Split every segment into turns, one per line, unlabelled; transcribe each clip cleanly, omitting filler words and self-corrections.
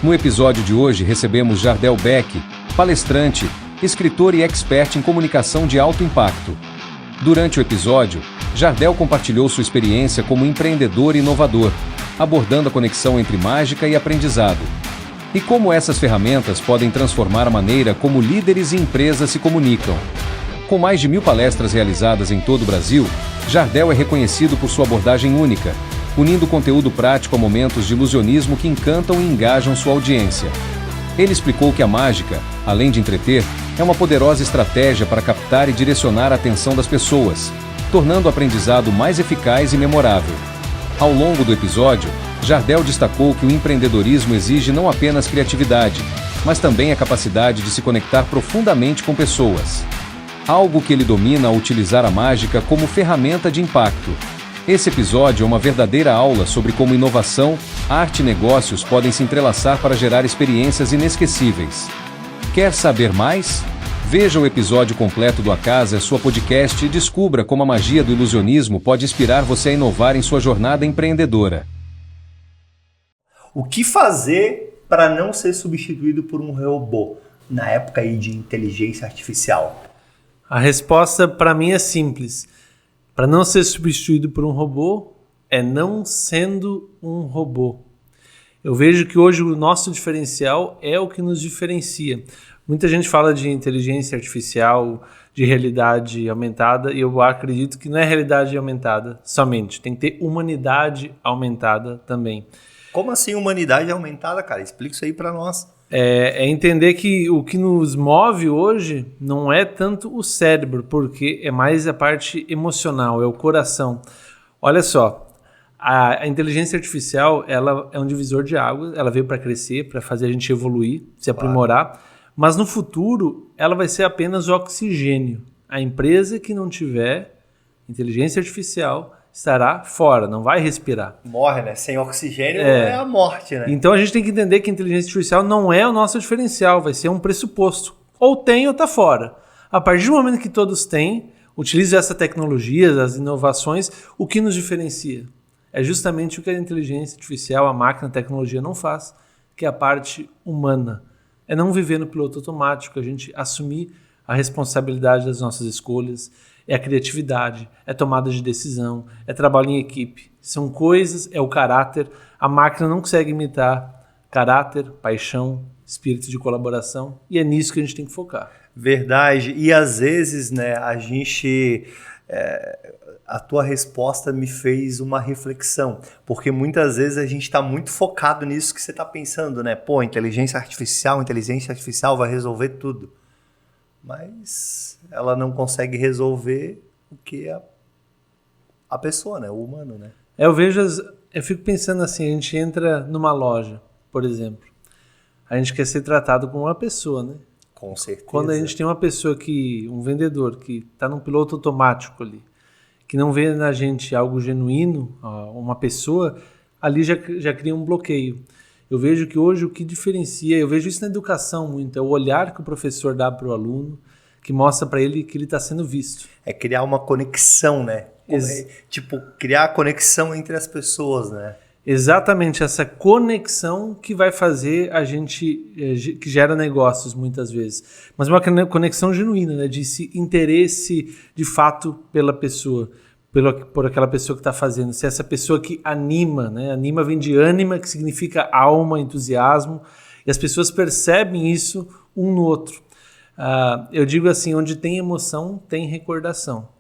No episódio de hoje recebemos Jardel Beck, palestrante, escritor e expert em comunicação de alto impacto. Durante o episódio, Jardel compartilhou sua experiência como empreendedor e inovador, abordando a conexão entre mágica e aprendizado. E como essas ferramentas podem transformar a maneira como líderes e empresas se comunicam. Com mais de 1000 palestras realizadas em todo o Brasil, Jardel é reconhecido por sua abordagem única, unindo conteúdo prático a momentos de ilusionismo que encantam e engajam sua audiência. Ele explicou que a mágica, além de entreter, é uma poderosa estratégia para captar e direcionar a atenção das pessoas, tornando o aprendizado mais eficaz e memorável. Ao longo do episódio, Jardel destacou que o empreendedorismo exige não apenas criatividade, mas também a capacidade de se conectar profundamente com pessoas. Algo que ele domina ao utilizar a mágica como ferramenta de impacto. Esse episódio é uma verdadeira aula sobre como inovação, arte e negócios podem se entrelaçar para gerar experiências inesquecíveis. Quer saber mais? Veja o episódio completo do A Casa é Sua Podcast e descubra como a magia do ilusionismo pode inspirar você a inovar em sua jornada empreendedora.
O que fazer para não ser substituído por um robô na época aí de inteligência artificial?
A resposta para mim é simples. Para não ser substituído por um robô é não sendo um robô. Eu vejo que hoje o nosso diferencial é o que nos diferencia. Muita gente fala de inteligência artificial, de realidade aumentada, e eu acredito que não é realidade aumentada somente, tem que ter humanidade aumentada também.
Como assim humanidade aumentada, cara? Explica isso aí para nós.
É entender que o que nos move hoje não é tanto o cérebro, porque é mais a parte emocional, é o coração. Olha só, a inteligência artificial ela é um divisor de águas, ela veio para crescer, para fazer a gente evoluir, se aprimorar, mas no futuro ela vai ser apenas o oxigênio. A empresa que não tiver inteligência artificial estará fora, não vai respirar.
Morre, né? Sem oxigênio é a morte, né?
Então a gente tem que entender que a inteligência artificial não é o nosso diferencial, vai ser um pressuposto. Ou tem ou está fora. A partir do momento que todos têm, utilizam essa tecnologia, as inovações, o que nos diferencia? É justamente o que a inteligência artificial, a máquina, a tecnologia não faz, que é a parte humana. É não viver no piloto automático, a gente assumir a responsabilidade das nossas escolhas, é a criatividade, é tomada de decisão, é trabalho em equipe. São coisas, é o caráter. A máquina não consegue imitar caráter, paixão, espírito de colaboração, e é nisso que a gente tem que focar.
Verdade. E às vezes, né, a tua resposta me fez uma reflexão, porque muitas vezes a gente está muito focado nisso que você está pensando, né? Pô, inteligência artificial vai resolver tudo. Mas ela não consegue resolver o que a pessoa, né? O humano, né?
Eu fico pensando assim, a gente entra numa loja, por exemplo, a gente quer ser tratado como uma pessoa, né?
Com certeza.
Quando a gente tem uma pessoa um vendedor que está num piloto automático ali, que não vê na gente algo genuíno, uma pessoa, ali já cria um bloqueio. Eu vejo que hoje o que diferencia, eu vejo isso na educação muito, é o olhar que o professor dá para o aluno, que mostra para ele que ele está sendo visto.
É criar uma conexão, né? Criar a conexão entre as pessoas, né?
Exatamente, essa conexão que vai fazer a gente, que gera negócios muitas vezes. Mas uma conexão genuína, né? De interesse de fato pela pessoa. Por aquela pessoa que está fazendo, se essa pessoa que anima, né? Anima vem de ânima, que significa alma, entusiasmo, e as pessoas percebem isso um no outro. Eu digo assim, onde tem emoção, tem recordação.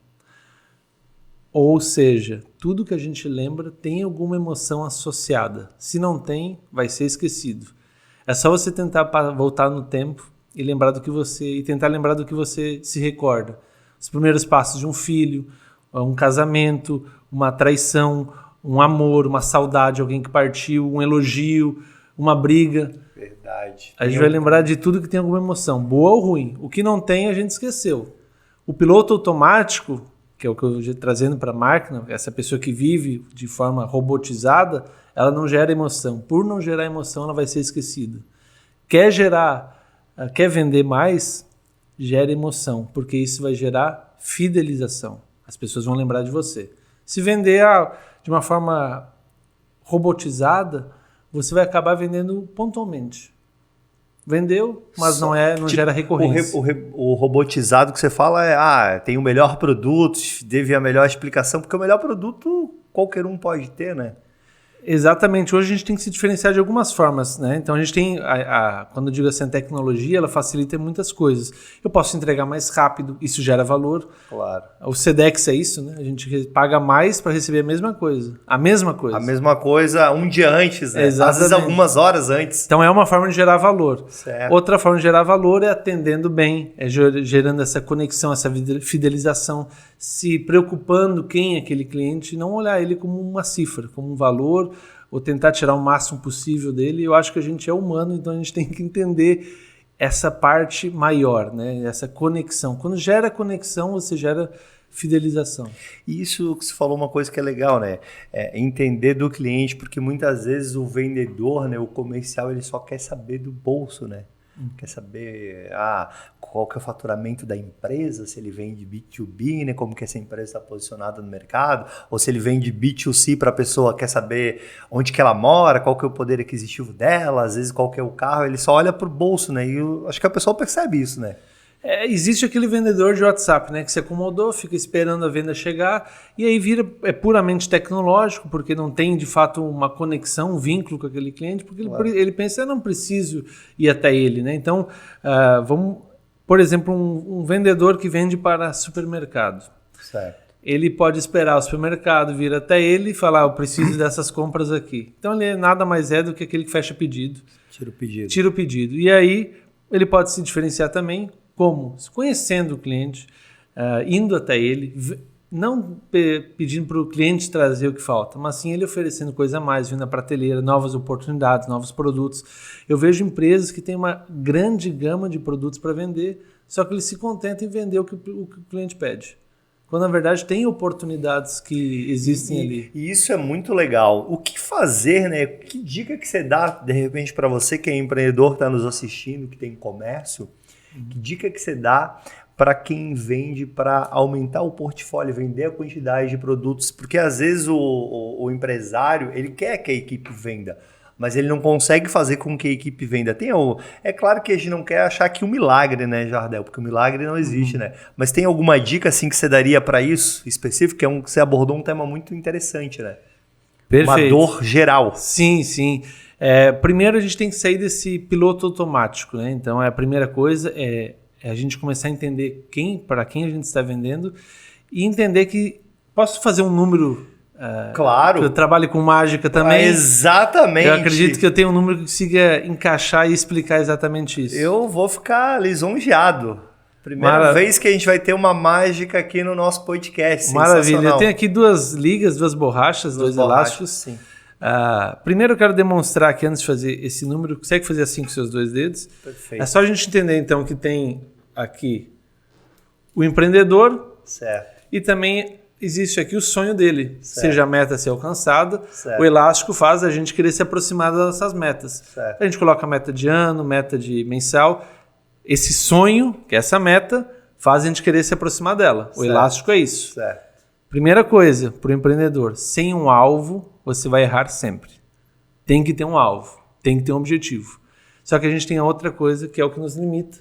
Ou seja, tudo que a gente lembra tem alguma emoção associada. Se não tem, vai ser esquecido. É só você tentar voltar no tempo e tentar lembrar do que você se recorda. Os primeiros passos de um filho, um casamento, uma traição, um amor, uma saudade, alguém que partiu, um elogio, uma briga.
Verdade.
A gente vai lembrar de tudo que tem alguma emoção, boa ou ruim. O que não tem, a gente esqueceu. O piloto automático, que é o que eu estou trazendo para a máquina, essa pessoa que vive de forma robotizada, ela não gera emoção. Por não gerar emoção, ela vai ser esquecida. Quer vender mais? Gera emoção, porque isso vai gerar fidelização. As pessoas vão lembrar de você. Se vender de uma forma robotizada, você vai acabar vendendo pontualmente. Vendeu, mas não gera recorrência.
O robotizado que você fala tem o melhor produto, deve a melhor explicação, porque o melhor produto qualquer um pode ter, né?
Exatamente. Hoje a gente tem que se diferenciar de algumas formas, né? Então a gente tem, quando eu digo assim, a tecnologia, ela facilita muitas coisas. Eu posso entregar mais rápido, isso gera valor.
Claro.
O Sedex é isso, né? A gente paga mais para receber a mesma coisa. A mesma coisa
um dia antes, né?
Exatamente.
Às vezes algumas horas antes.
Então é uma forma de gerar valor.
Certo.
Outra forma de gerar valor é atendendo bem, é gerando essa conexão, essa fidelização, se preocupando quem é aquele cliente, não olhar ele como uma cifra, como um valor, ou tentar tirar o máximo possível dele. Eu acho que a gente é humano, então a gente tem que entender essa parte maior, né? Essa conexão. Quando gera conexão, você gera fidelização.
E isso que você falou, uma coisa que é legal, né? É entender do cliente, porque muitas vezes o vendedor, né, o comercial, ele só quer saber do bolso, né? Quer saber qual que é o faturamento da empresa, se ele vende B2B, né, como que essa empresa está posicionada no mercado, ou se ele vende B2C para a pessoa, quer saber onde que ela mora, qual que é o poder aquisitivo dela, às vezes qual que é o carro, ele só olha para o bolso, né? E eu acho que a pessoa percebe isso, né?
Existe aquele vendedor de WhatsApp, né, que se acomodou, fica esperando a venda chegar e aí é puramente tecnológico, porque não tem de fato uma conexão, um vínculo com aquele cliente, porque claro, ele pensa, eu não preciso ir até ele, né? Então, vamos, por exemplo, um vendedor que vende para supermercado.
Certo.
Ele pode esperar o supermercado vir até ele e falar, eu preciso dessas compras aqui. Então, ele nada mais é do que aquele que fecha pedido. Tira o pedido. E aí, ele pode se diferenciar também. Como? Conhecendo o cliente, indo até ele, não pedindo para o cliente trazer o que falta, mas sim ele oferecendo coisa a mais, vindo na prateleira, novas oportunidades, novos produtos. Eu vejo empresas que têm uma grande gama de produtos para vender, só que eles se contentam em vender o que o cliente pede. Quando, na verdade, tem oportunidades que existem ali.
E isso é muito legal. O que fazer, né? Que dica que você dá, de repente, para você que é empreendedor, que está nos assistindo, que tem comércio? Que dica que você dá para quem vende para aumentar o portfólio, vender a quantidade de produtos? Porque às vezes o empresário, ele quer que a equipe venda, mas ele não consegue fazer com que a equipe venda. É claro que a gente não quer achar que um milagre, né, Jardel? Porque o milagre não existe, né? Mas tem alguma dica assim que você daria para isso específico? Que você abordou um tema muito interessante, né?
Perfeito.
Uma dor geral.
Sim, sim. Primeiro a gente tem que sair desse piloto automático, né? Então a primeira coisa é a gente começar a entender para quem a gente está vendendo e entender que posso fazer um número.
Claro.
Eu trabalho com mágica também.
Exatamente.
Eu acredito que eu tenho um número que consiga encaixar e explicar exatamente isso.
Eu vou ficar lisonjeado. Primeira vez que a gente vai ter uma mágica aqui no nosso podcast.
Maravilha. Eu tenho aqui 2 ligas, 2 borrachas, 2 elásticos.
Sim.
Primeiro eu quero demonstrar que antes de fazer esse número, consegue fazer assim com seus 2 dedos?
Perfeito.
É só a gente entender então que tem aqui o empreendedor.
Certo.
E também existe aqui o sonho dele, certo, seja a meta a ser alcançada.
Certo.
O elástico faz a gente querer se aproximar das nossas metas.
Certo.
A gente coloca meta de ano, meta de mensal. Esse sonho, que é essa meta, faz a gente querer se aproximar dela.
Certo.
O elástico é isso.
Certo.
Primeira coisa, para o empreendedor, sem um alvo, você vai errar sempre. Tem que ter um alvo, tem que ter um objetivo. Só que a gente tem a outra coisa, que é o que nos limita,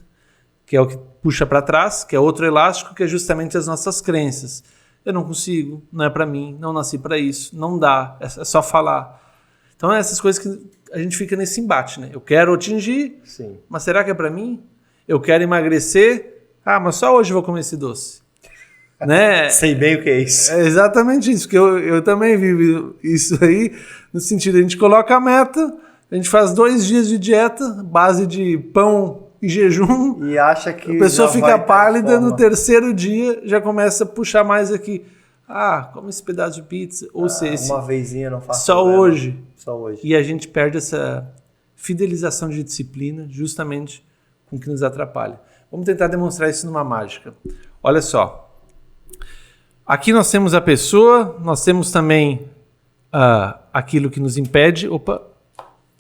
que é o que puxa para trás, que é outro elástico, que é justamente as nossas crenças. Eu não consigo, não é para mim, não nasci para isso, não dá, é só falar. Então, essas coisas que a gente fica nesse embate, né? Eu quero atingir,
sim,
mas será que é para mim? Eu quero emagrecer, mas só hoje eu vou comer esse doce. Né?
Sei bem o que é isso.
É exatamente isso, porque eu também vivo isso aí, no sentido, a gente coloca a meta, a gente faz 2 dias de dieta, base de pão e jejum,
e acha que
a pessoa fica pálida, no terceiro dia já começa a puxar mais aqui. Come esse pedaço de pizza, ou seja,
uma vezinha não faço
só
problema.
hoje.
Só hoje.
E a gente perde essa fidelização de disciplina justamente com o que nos atrapalha. Vamos tentar demonstrar isso numa mágica. Olha só. Aqui nós temos a pessoa, nós temos também aquilo que nos impede. Opa,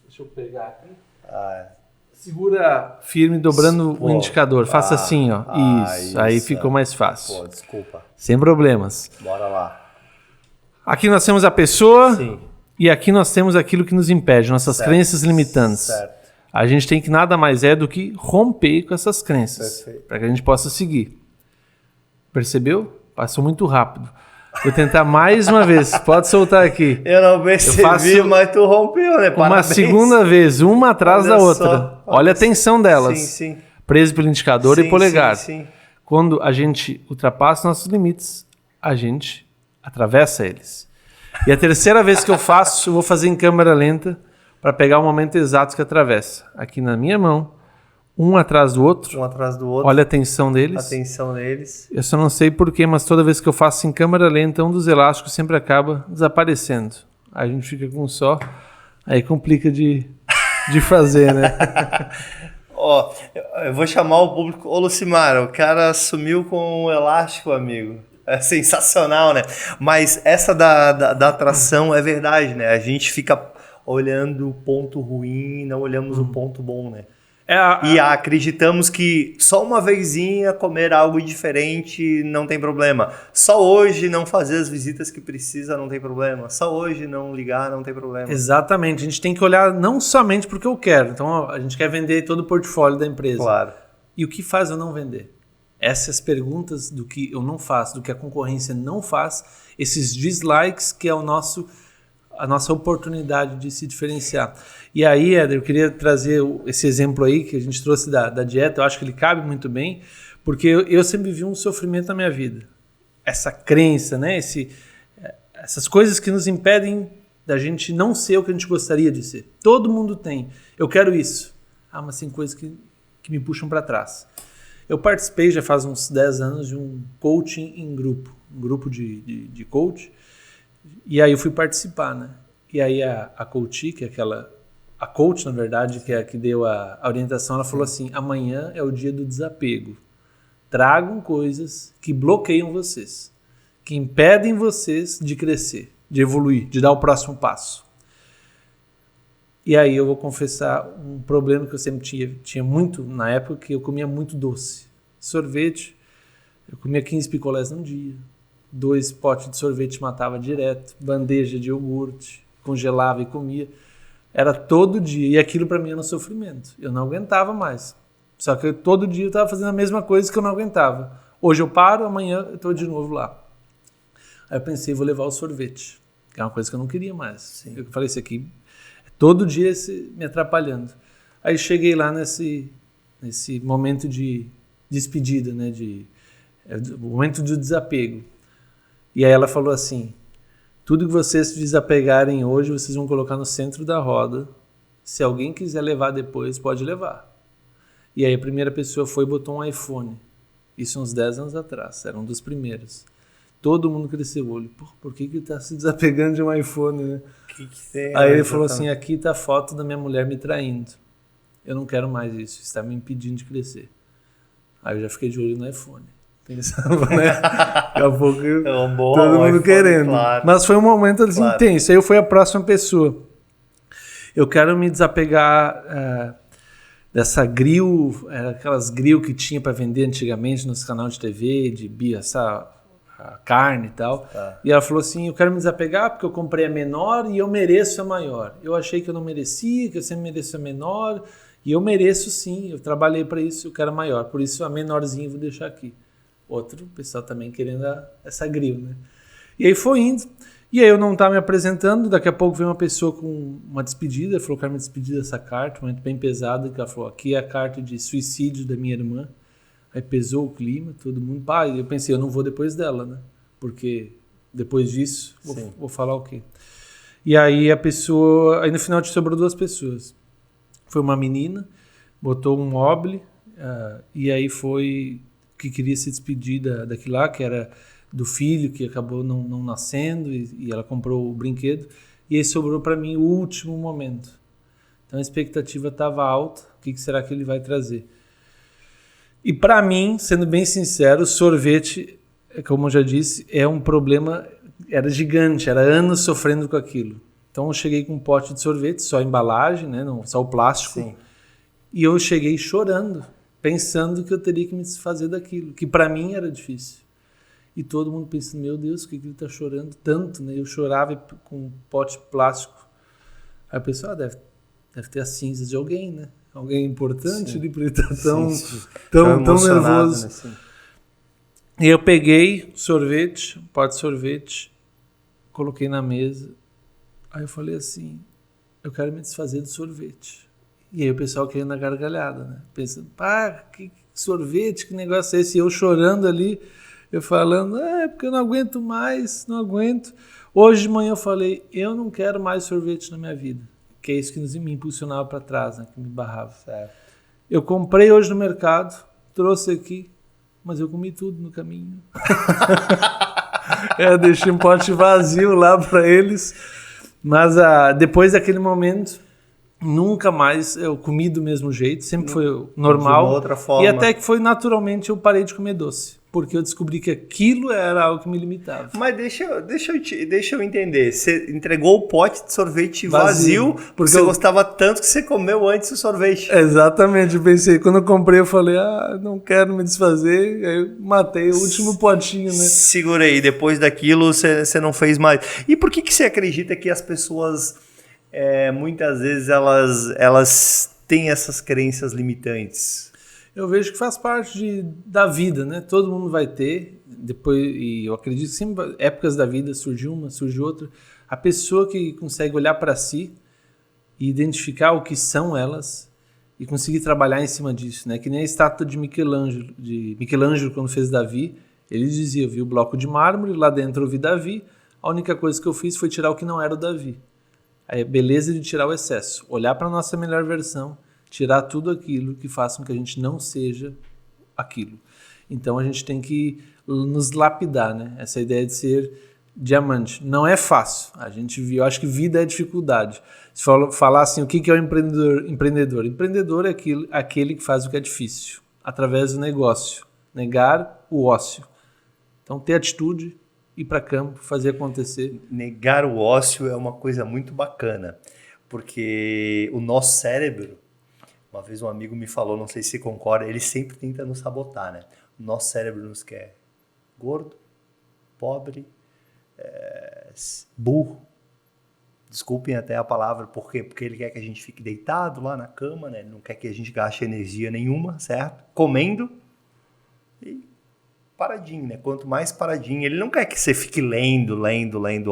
deixa eu pegar aqui. Segura firme, dobrando o indicador. Faça assim, ó. Isso. Aí ficou mais fácil.
Desculpa.
Sem problemas.
Bora lá.
Aqui nós temos a pessoa.
Sim.
E aqui nós temos aquilo que nos impede, nossas
Certo.
crenças limitantes.
Certo.
A gente tem que nada mais do que romper com essas crenças,
Perfeito.
para que a gente possa seguir. Percebeu? Passou muito rápido. Vou tentar mais uma vez. Pode soltar aqui.
Eu não percebi,
faço
mas tu rompeu, né?
Uma
Parabéns.
segunda vez, uma atrás
Olha
da
só.
outra. Olha a tensão delas.
Sim, sim.
Preso pelo indicador
Sim,
e polegar.
Sim, sim.
Quando a gente ultrapassa nossos limites, a gente atravessa eles. E a terceira vez que eu faço, eu vou fazer em câmera lenta para pegar o momento exato que atravessa. Aqui na minha mão, um atrás do outro.
Um atrás do outro.
Olha a tensão deles.
Atenção neles.
Eu só não sei porquê, mas toda vez que eu faço em câmera lenta, um dos elásticos sempre acaba desaparecendo. Aí a gente fica com um só, aí complica de fazer, né?
Ó, eu vou chamar o público. Ô, Lucimar, o cara sumiu com um elástico, amigo. É sensacional, né? Mas essa da atração é verdade, né? A gente fica olhando o ponto ruim, não olhamos o ponto bom, né? E acreditamos que só uma vezinha comer algo diferente não tem problema. Só hoje não fazer as visitas que precisa não tem problema. Só hoje não ligar não tem problema.
Exatamente. A gente tem que olhar não somente porque eu quero. Então, a gente quer vender todo o portfólio da empresa.
Claro.
E o que faz eu não vender? Essas perguntas do que eu não faço, do que a concorrência não faz, esses dislikes que é a nossa oportunidade de se diferenciar. E aí, Éder, eu queria trazer esse exemplo aí que a gente trouxe da dieta, eu acho que ele cabe muito bem, porque eu sempre vi um sofrimento na minha vida. Essa crença, né? Essas coisas que nos impedem da gente não ser o que a gente gostaria de ser. Todo mundo tem. Eu quero isso. Mas tem coisas que me puxam para trás. Eu participei já faz uns 10 anos de um coaching em grupo, um grupo de coach, e aí eu fui participar, né? E aí a coach, que é a coach, na verdade, que é a que deu a orientação, ela falou assim: amanhã é o dia do desapego. Tragam coisas que bloqueiam vocês, que impedem vocês de crescer, de evoluir, de dar o próximo passo. E aí eu vou confessar um problema que eu sempre tinha muito na época, que eu comia muito doce. Sorvete, eu comia 15 picolés num dia. 2 potes de sorvete matava direto. Bandeja de iogurte, congelava e comia. Era todo dia. E aquilo para mim era um sofrimento. Eu não aguentava mais. Só que todo dia eu estava fazendo a mesma coisa que eu não aguentava. Hoje eu paro, amanhã eu estou de novo lá. Aí eu pensei, vou levar o sorvete, que é uma coisa que eu não queria mais. Sim. Eu falei, isso aqui... Todo dia me atrapalhando. Aí cheguei lá nesse momento de despedida, né? Momento de desapego. E aí ela falou assim: tudo que vocês se desapegarem hoje, vocês vão colocar no centro da roda. Se alguém quiser levar depois, pode levar. E aí a primeira pessoa foi e botou um iPhone. Isso uns 10 anos atrás, era um dos primeiros. Todo mundo cresceu o olho. Por que está se desapegando de um iPhone, né?
Que tem,
aí ele falou assim: aqui está a foto da minha mulher me traindo. Eu não quero mais isso, está me impedindo de crescer. Aí eu já fiquei de olho no iPhone. Pensava, né? Daqui a pouco todo mundo iPhone, querendo. Claro. Mas foi um momento assim, claro, intenso. Aí eu fui a próxima pessoa. Eu quero me desapegar dessa grill, aquelas grill que tinha para vender antigamente nos canais de TV, de carne e tal. Tá. E ela falou assim: eu quero me desapegar porque eu comprei a menor e eu mereço a maior. Eu achei que eu não merecia, que eu sempre mereço a menor, e eu mereço sim, eu trabalhei para isso, eu quero a maior. Por isso a menorzinha eu vou deixar aqui. Outro pessoal também querendo essa grill, né? E aí foi indo. E aí eu não estava me apresentando, daqui a pouco veio uma pessoa com uma despedida, falou que era uma despedida dessa carta, muito bem pesada, que ela falou: aqui é a carta de suicídio da minha irmã. Aí pesou o clima, todo mundo... eu pensei, eu não vou depois dela, né? Porque depois disso, vou falar o quê? E aí a pessoa... Aí no final sobrou 2 pessoas. Foi uma menina, botou um mobile, e aí foi que queria se despedir daquilo lá, que era do filho, que acabou não nascendo, e ela comprou o brinquedo. E aí sobrou para mim o último momento. Então a expectativa estava alta. O que será que ele vai trazer? E para mim, sendo bem sincero, o sorvete, como eu já disse, é um problema, era gigante, era anos sofrendo com aquilo. Então eu cheguei com um pote de sorvete, só a embalagem, né, só o plástico. Sim. E eu cheguei chorando, pensando que eu teria que me desfazer daquilo, que para mim era difícil. E todo mundo pensando, meu Deus, por que ele tá chorando tanto, né? Eu chorava com um pote de plástico. Aí a pessoa, deve ter as cinzas de alguém, né? Alguém importante,
Sim.
ele por ele tá tão
emocionado,
nervoso.
né? Sim.
E eu peguei sorvete, pote de sorvete, coloquei na mesa. Aí eu falei assim, eu quero me desfazer do sorvete. E aí o pessoal querendo na gargalhada, né? Pensando, pá, que sorvete, que negócio é esse? E eu chorando ali, eu falando, porque eu não aguento mais, não aguento. Hoje de manhã eu falei, eu não quero mais sorvete na minha vida. Que é isso que me impulsionava para trás, né? Que me barrava.
Certo.
Eu comprei hoje no mercado, trouxe aqui, mas eu comi tudo no caminho. Eu deixei um pote vazio lá para eles. Mas depois daquele momento, nunca mais eu comi do mesmo jeito. Sempre foi normal.
De uma outra forma.
E até que foi naturalmente eu parei de comer doce. Porque eu descobri que aquilo era algo que me limitava.
Mas deixa eu entender. Você entregou o pote de sorvete vazio porque você gostava tanto que você comeu antes o sorvete.
Exatamente, eu pensei. Quando eu comprei, eu falei, não quero me desfazer. Aí eu matei o último potinho, né?
Segurei. Depois daquilo, você não fez mais. E por que você acredita que as pessoas, muitas vezes, elas têm essas crenças limitantes?
Eu vejo que faz parte da vida, né? Todo mundo vai ter, depois, e eu acredito que sempre épocas da vida surge uma, surge outra. A pessoa que consegue olhar para si e identificar o que são elas e conseguir trabalhar em cima disso, né? Que nem a estátua de Michelangelo quando fez Davi, ele dizia, eu vi o bloco de mármore, lá dentro eu vi Davi, a única coisa que eu fiz foi tirar o que não era o Davi. A beleza de tirar o excesso, olhar para a nossa melhor versão, tirar tudo aquilo que faça com que a gente não seja aquilo. Então a gente tem que nos lapidar, né? Essa ideia de ser diamante. Não é fácil. Eu acho que vida é dificuldade. Se falar assim, o que é o empreendedor? Empreendedor é aquele que faz o que é difícil, através do negócio. Negar o ócio. Então ter atitude, ir para campo, fazer acontecer.
Negar o ócio é uma coisa muito bacana, porque o nosso cérebro, uma vez um amigo me falou, não sei se você concorda, ele sempre tenta nos sabotar, né? O nosso cérebro nos quer gordo, pobre, burro. Desculpem até a palavra, por quê? Porque ele quer que a gente fique deitado lá na cama, né? Ele não quer que a gente gaste energia nenhuma, certo? Comendo e paradinho, né? Quanto mais paradinho, ele não quer que você fique lendo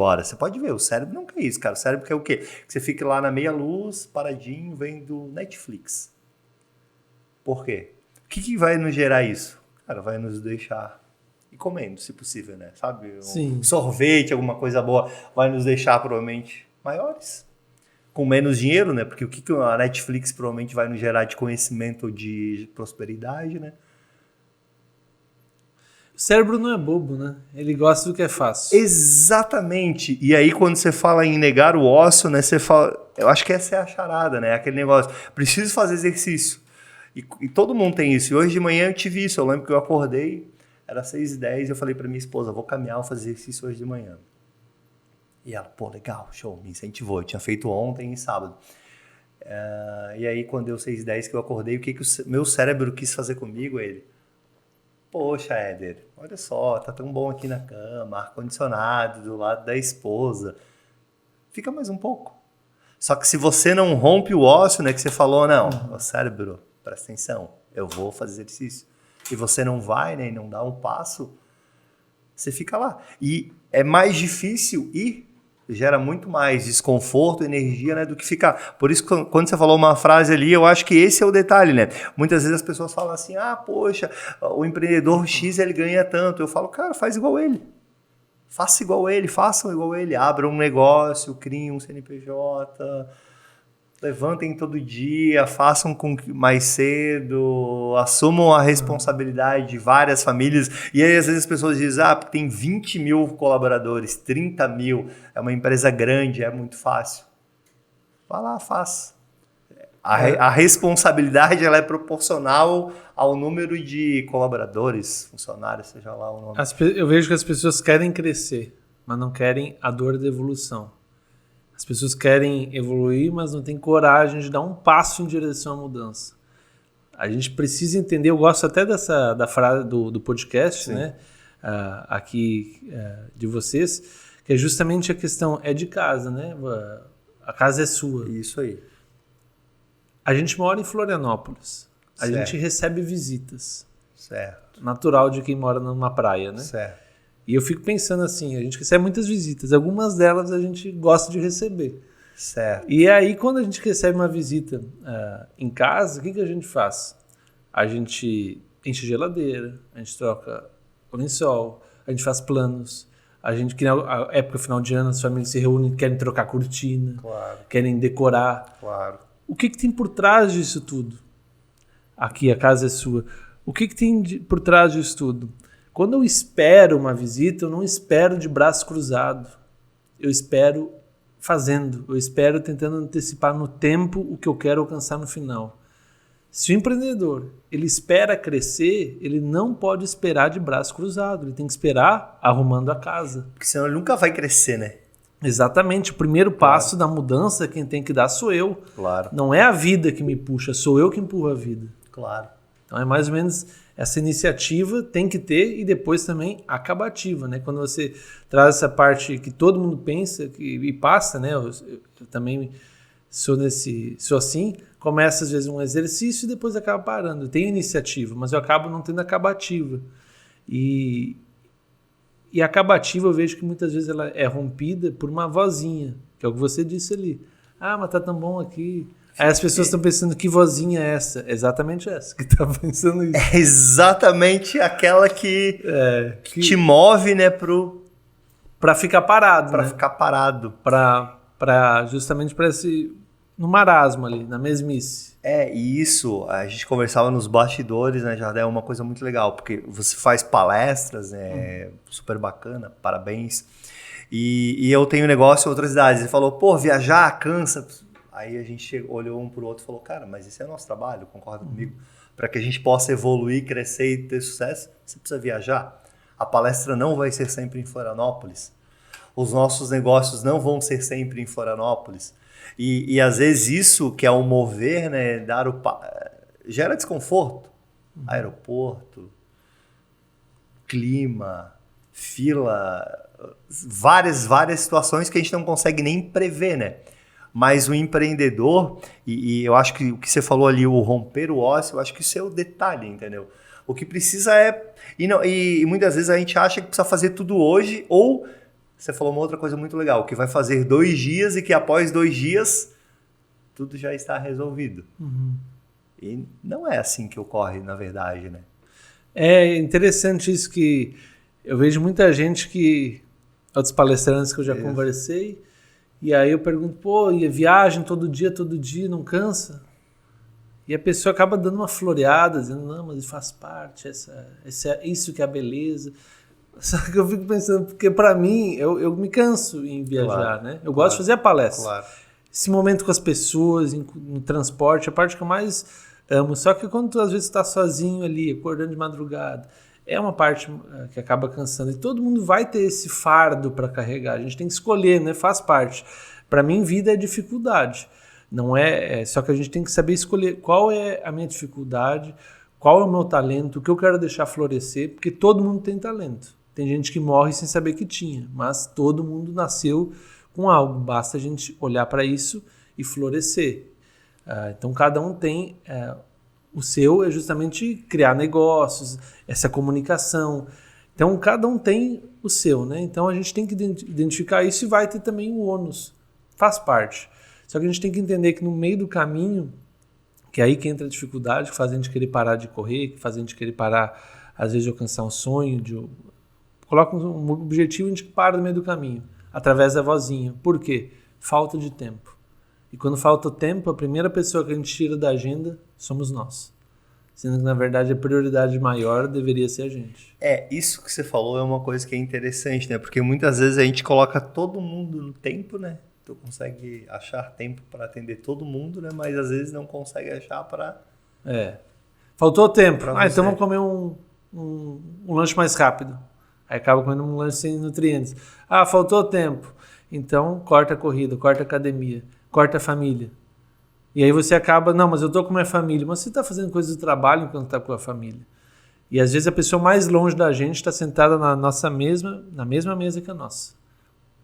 horas. Você pode ver, o cérebro não quer isso, cara. O cérebro quer o quê? Que você fique lá na meia luz, paradinho, vendo Netflix. Por quê? O que vai nos gerar isso? Cara, vai nos deixar ir comendo, se possível, né? Sabe?
Sim.
Sorvete, alguma coisa boa, vai nos deixar provavelmente maiores. Com menos dinheiro, né? Porque o que a Netflix provavelmente vai nos gerar de conhecimento ou de prosperidade, né?
O cérebro não é bobo, né? Ele gosta do que é fácil.
Exatamente. E aí, quando você fala em negar o ócio, né? Você fala... Eu acho que essa é a charada, né? Aquele negócio. Preciso fazer exercício. E todo mundo tem isso. E hoje de manhã eu tive isso. Eu lembro que eu acordei, era 6h10, e eu falei pra minha esposa, vou caminhar, vou fazer exercício hoje de manhã. E ela, pô, legal, show, me incentivou. Eu tinha feito ontem e sábado. E aí, quando deu 6h10 que eu acordei, o que o meu cérebro quis fazer comigo? Ele... Poxa, Éder, olha só, tá tão bom aqui na cama, ar-condicionado, do lado da esposa. Fica mais um pouco. Só que se você não rompe o ócio, né, que você falou, não, o cérebro, presta atenção, eu vou fazer exercício. E você não vai, né, e não dá um passo, você fica lá. E é mais difícil ir, gera muito mais desconforto, energia, né, do que ficar. Por isso, quando você falou uma frase ali, eu acho que esse é o detalhe, né? Muitas vezes as pessoas falam assim, poxa, o empreendedor X, ele ganha tanto. Eu falo, cara, faz igual ele. Faça igual ele, façam igual ele. Abram um negócio, criem um CNPJ, levantem todo dia, façam com mais cedo, assumam a responsabilidade de várias famílias. E aí, às vezes, as pessoas dizem, tem 20 mil colaboradores, 30 mil, é uma empresa grande, é muito fácil. Vai lá, faça. A responsabilidade ela é proporcional ao número de colaboradores, funcionários, seja lá o nome.
Eu vejo que as pessoas querem crescer, mas não querem a dor da evolução. As pessoas querem evoluir, mas não têm coragem de dar um passo em direção à mudança. A gente precisa entender, eu gosto até da frase do podcast, né? aqui de vocês, que é justamente a questão, é de casa, né? A casa é sua.
Isso aí.
A gente mora em Florianópolis. A
Certo.
gente recebe visitas.
Certo.
Natural de quem mora numa praia, né?
Certo.
E eu fico pensando assim, a gente recebe muitas visitas. Algumas delas a gente gosta de receber.
Certo.
E aí, quando a gente recebe uma visita em casa, o que a gente faz? A gente enche a geladeira, a gente troca o lençol, a gente faz planos. A gente, que na época final de ano, as famílias se reúnem, querem trocar cortina,
Claro.
querem decorar.
Claro.
O que tem por trás disso tudo? Aqui, a casa é sua. O que tem por trás disso tudo? Quando eu espero uma visita, eu não espero de braço cruzado. Eu espero fazendo. Eu espero tentando antecipar no tempo o que eu quero alcançar no final. Se o empreendedor ele espera crescer, ele não pode esperar de braço cruzado. Ele tem que esperar arrumando a casa.
Porque senão ele nunca vai crescer, né?
Exatamente. O primeiro passo da mudança, quem tem que dar sou eu.
Claro.
Não é a vida que me puxa, sou eu que empurro a vida.
Claro.
Então é mais ou menos essa iniciativa tem que ter e depois também a acabativa, né? Quando você traz essa parte que todo mundo pensa e passa, né? Eu também sou assim, começa às vezes um exercício e depois acaba parando. Eu tenho iniciativa, mas eu acabo não tendo acabativa. E a acabativa eu vejo que muitas vezes ela é rompida por uma vozinha, que é o que você disse ali. Ah, mas tá tão bom aqui. Aí as pessoas estão pensando, que vozinha é essa? É exatamente essa que tá pensando isso.
É exatamente aquela que te move, né,
pra ficar parado,
pra
né?
ficar parado.
Justamente para esse no marasmo ali, na mesmice.
E isso, a gente conversava nos bastidores, né, Jardel, é uma coisa muito legal, porque você faz palestras, né, super bacana, parabéns. E eu tenho negócio em outras cidades. Ele falou, pô, viajar cansa. Aí a gente olhou um pro outro e falou, cara, mas esse é o nosso trabalho, concorda comigo? Para que a gente possa evoluir, crescer e ter sucesso, você precisa viajar. A palestra não vai ser sempre em Florianópolis. Os nossos negócios não vão ser sempre em Florianópolis. E às vezes isso, que é o mover, né, gera desconforto. Aeroporto, clima, fila, várias situações que a gente não consegue nem prever, né? Mas o empreendedor, e eu acho que o que você falou ali, o romper o ócio, eu acho que isso é o detalhe, entendeu? O que precisa é... E muitas vezes a gente acha que precisa fazer tudo hoje, ou você falou uma outra coisa muito legal, que vai fazer 2 dias e que após 2 dias tudo já está resolvido. E não é assim que ocorre, na verdade, né?
É interessante isso, que eu vejo muita gente outros palestrantes que eu já conversei, e aí eu pergunto, pô, e viagem todo dia, não cansa? E a pessoa acaba dando uma floreada, dizendo, não, mas faz parte, isso que é a beleza. Só que eu fico pensando, porque para mim, eu me canso em viajar, né? Eu gosto de fazer a palestra.
Claro.
Esse momento com as pessoas, no transporte, é a parte que eu mais amo. Só que quando tu às vezes está sozinho ali, acordando de madrugada, é uma parte que acaba cansando. E todo mundo vai ter esse fardo para carregar. A gente tem que escolher, né? Faz parte. Para mim, vida é dificuldade. Não só que a gente tem que saber escolher qual é a minha dificuldade, qual é o meu talento, o que eu quero deixar florescer, porque todo mundo tem talento. Tem gente que morre sem saber que tinha, mas todo mundo nasceu com algo. Basta a gente olhar para isso e florescer. Então, cada um tem... o seu é justamente criar negócios, essa comunicação. Então, cada um tem o seu, né? Então, a gente tem que identificar isso e vai ter também o ônus. Faz parte. Só que a gente tem que entender que no meio do caminho, que é aí que entra a dificuldade, que faz a gente querer parar de correr, que faz a gente querer parar, às vezes, de alcançar um sonho, coloca um objetivo e a gente para no meio do caminho, através da vozinha. Por quê? Falta de tempo. E quando falta tempo, a primeira pessoa que a gente tira da agenda somos nós. Sendo que, na verdade, a prioridade maior deveria ser a gente.
Isso que você falou é uma coisa que é interessante, né? Porque muitas vezes a gente coloca todo mundo no tempo, né? Tu consegue achar tempo para atender todo mundo, né? Mas às vezes não consegue achar para...
Faltou tempo.
Pra
então vamos comer um lanche mais rápido. Aí acaba comendo um lanche sem nutrientes. Faltou tempo. Então corta a corrida, corta a academia, corta a família. E aí você acaba, não, mas eu tô com minha família. Mas você tá fazendo coisa do trabalho enquanto tá com a família. E às vezes a pessoa mais longe da gente está sentada na mesma mesa que a nossa.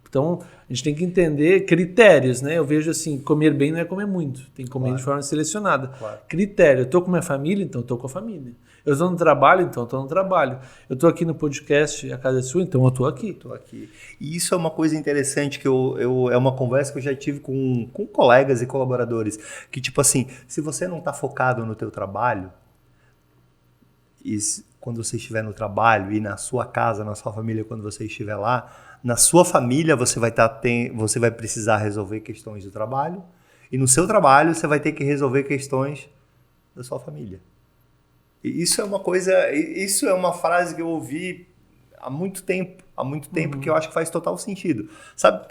Então, a gente tem que entender critérios, né? Eu vejo assim, comer bem não é comer muito. Tem que comer de forma selecionada.
Claro.
Critério, eu estou com minha família, então eu estou com a família. Eu estou no trabalho, então eu estou no trabalho. Eu estou aqui no podcast A Casa é Sua, então eu estou aqui.
Estou aqui. E isso é uma coisa interessante que é uma conversa que eu já tive com colegas e colaboradores. Que tipo assim, se você não está focado no teu trabalho, e quando você estiver no trabalho e na sua casa, na sua família, quando você estiver lá, na sua família você vai precisar resolver questões do trabalho e no seu trabalho você vai ter que resolver questões da sua família. E isso é uma frase que eu ouvi há muito tempo que eu acho que faz total sentido. Sabe,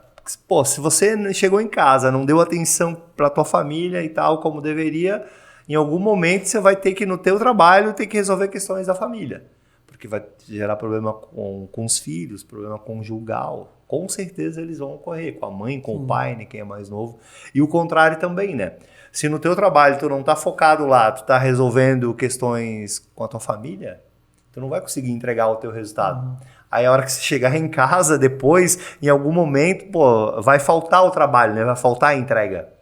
pô, se você chegou em casa, não deu atenção para tua família e tal como deveria, em algum momento você vai ter que, no teu trabalho, ter que resolver questões da família. Porque vai gerar problema com os filhos, problema conjugal. Com certeza eles vão ocorrer, com a mãe, com o pai, né, quem é mais novo. E o contrário também, né? Se no teu trabalho tu não tá focado lá, tu tá resolvendo questões com a tua família, tu não vai conseguir entregar o teu resultado. Aí a hora que você chegar em casa depois, em algum momento, pô, vai faltar o trabalho, né? Vai faltar a entrega.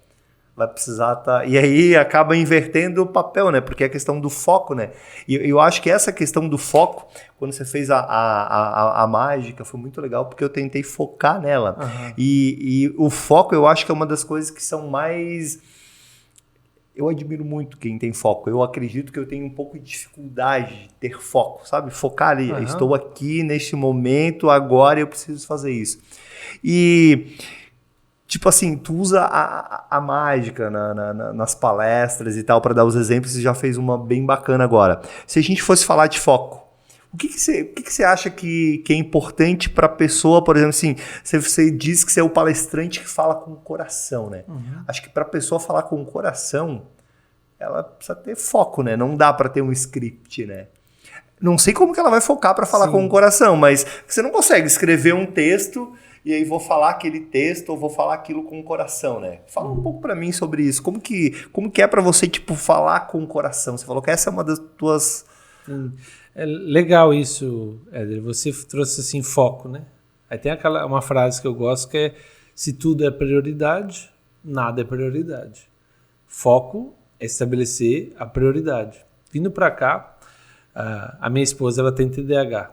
Vai precisar estar... E aí acaba invertendo o papel, né? Porque é a questão do foco, né? E eu acho que essa questão do foco, quando você fez a mágica, foi muito legal, porque eu tentei focar nela. E o foco, eu acho que é uma das coisas que são mais... Eu admiro muito quem tem foco. Eu acredito que eu tenho um pouco de dificuldade de ter foco, sabe? Focar ali. Estou aqui neste momento, agora eu preciso fazer isso. E... Tipo assim, tu usa a mágica nas palestras e tal para dar os exemplos, você já fez uma bem bacana agora. Se a gente fosse falar de foco, o que você acha que é importante para a pessoa, por exemplo, assim, você diz que você é o palestrante que fala com o coração, né? Acho que para a pessoa falar com o coração, ela precisa ter foco, né? Não dá para ter um script, né? Não sei como que ela vai focar para falar com o coração, mas você não consegue escrever um texto... E aí vou falar aquele texto ou vou falar aquilo com o coração, né? Fala um pouco pra mim sobre isso. Como que é pra você, tipo, falar com o coração? Você falou que essa é uma das tuas...
É legal isso, Éder. Você trouxe, assim, foco, né? Aí tem uma frase que eu gosto que é: se tudo é prioridade, nada é prioridade. Foco é estabelecer a prioridade. Vindo pra cá, a minha esposa, ela tem TDAH.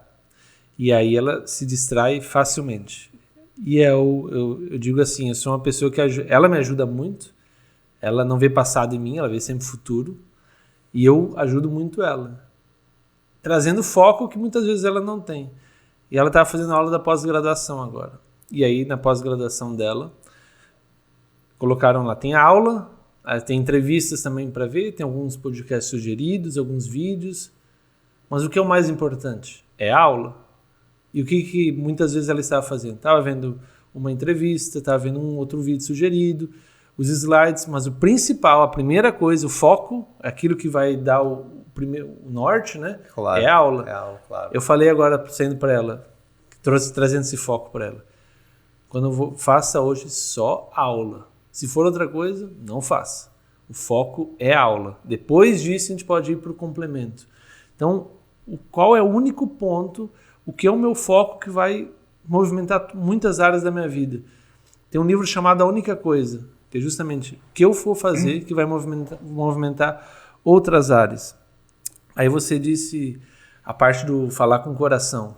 E aí ela se distrai facilmente. E eu digo assim, eu sou uma pessoa que ela me ajuda muito, ela não vê passado em mim, ela vê sempre futuro, e eu ajudo muito ela, trazendo foco que muitas vezes ela não tem. E ela estava fazendo aula da pós-graduação agora. E aí, na pós-graduação dela, colocaram lá, tem aula, tem entrevistas também para ver, tem alguns podcasts sugeridos, alguns vídeos, mas o que é o mais importante? É a aula. E o que muitas vezes ela estava fazendo? Estava vendo uma entrevista, estava vendo um outro vídeo sugerido, os slides, mas o principal, a primeira coisa, o foco, aquilo que vai dar o norte, né?
Claro,
é a aula.
É a aula, claro.
Eu falei agora, saindo para ela, trazendo esse foco para ela. Faça hoje só aula. Se for outra coisa, não faça. O foco é a aula. Depois disso, a gente pode ir para o complemento. Então, qual é o único ponto... O que é o meu foco que vai movimentar muitas áreas da minha vida? Tem um livro chamado A Única Coisa, que é justamente o que eu for fazer que vai movimentar outras áreas. Aí você disse a parte do falar com o coração.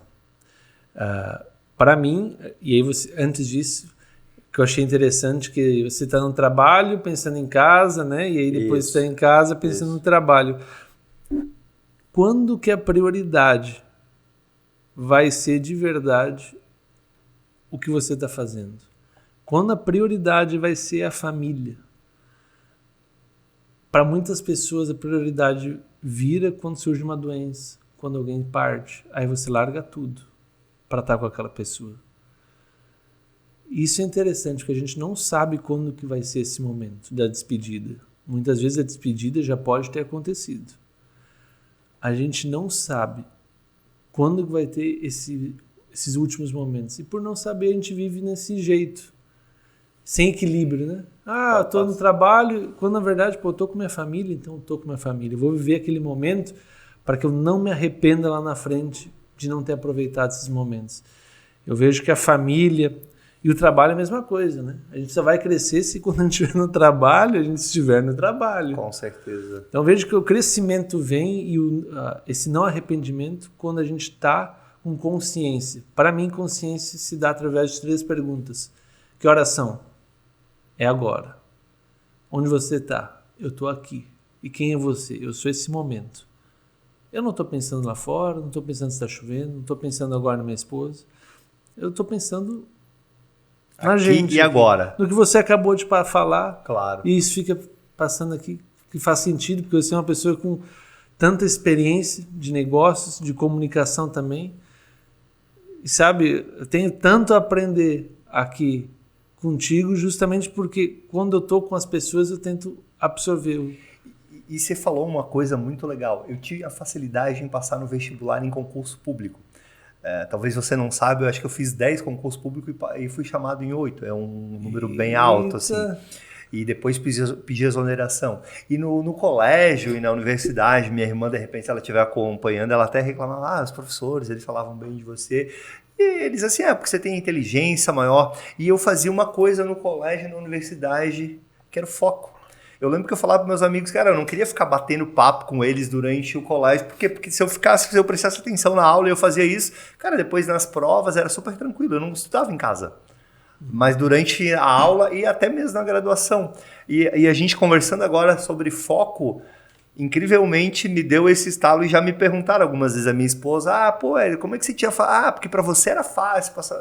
Para mim, e aí antes disso, que eu achei interessante, que você está no trabalho pensando em casa, né? E aí depois está em casa pensando no trabalho. Quando que a prioridade vai ser de verdade o que você está fazendo? Quando a prioridade vai ser a família? Para muitas pessoas a prioridade vira quando surge uma doença, quando alguém parte, aí você larga tudo para estar com aquela pessoa. Isso é interessante, porque a gente não sabe quando que vai ser esse momento da despedida. Muitas vezes a despedida já pode ter acontecido. A gente não sabe quando vai ter esses últimos momentos. E por não saber, a gente vive nesse jeito. Sem equilíbrio, né? Eu tô no trabalho, quando na verdade, eu tô com minha família, então eu tô com minha família. Eu vou viver aquele momento para que eu não me arrependa lá na frente de não ter aproveitado esses momentos. Eu vejo que a família e o trabalho é a mesma coisa, né? A gente só vai crescer se quando a gente estiver no trabalho, a gente estiver no trabalho.
Com certeza.
Então eu vejo que o crescimento vem e esse não arrependimento quando a gente está com consciência. Para mim, consciência se dá através de 3 perguntas. Que horas são? É agora. Onde você está? Eu estou aqui. E quem é você? Eu sou esse momento. Eu não estou pensando lá fora, não estou pensando se está chovendo, não estou pensando agora na minha esposa. Eu estou pensando na
aqui
gente.
E agora?
No que você acabou de falar.
Claro.
E isso fica passando aqui, que faz sentido, porque você é uma pessoa com tanta experiência de negócios, de comunicação também. E sabe, eu tenho tanto a aprender aqui contigo, justamente porque quando eu estou com as pessoas eu tento absorver.
E você falou uma coisa muito legal. Eu tive a facilidade em passar no vestibular em concurso público. Talvez você não saiba, eu acho que eu fiz 10 concursos públicos e fui chamado em 8. É um número bem alto, assim. E depois pedi exoneração. E no colégio e na universidade, minha irmã, de repente, ela estiver acompanhando, ela até reclamava, os professores, eles falavam bem de você. E eles assim, porque você tem inteligência maior. E eu fazia uma coisa no colégio e na universidade, que era o foco. Eu lembro que eu falava para meus amigos, cara, eu não queria ficar batendo papo com eles durante o colégio, porque se eu prestasse atenção na aula e eu fazia isso, cara, depois nas provas era super tranquilo, eu não estudava em casa. Mas durante a aula e até mesmo na graduação. E a gente conversando agora sobre foco, incrivelmente me deu esse estalo e já me perguntaram algumas vezes a minha esposa, como é que você tinha... porque para você era fácil passar.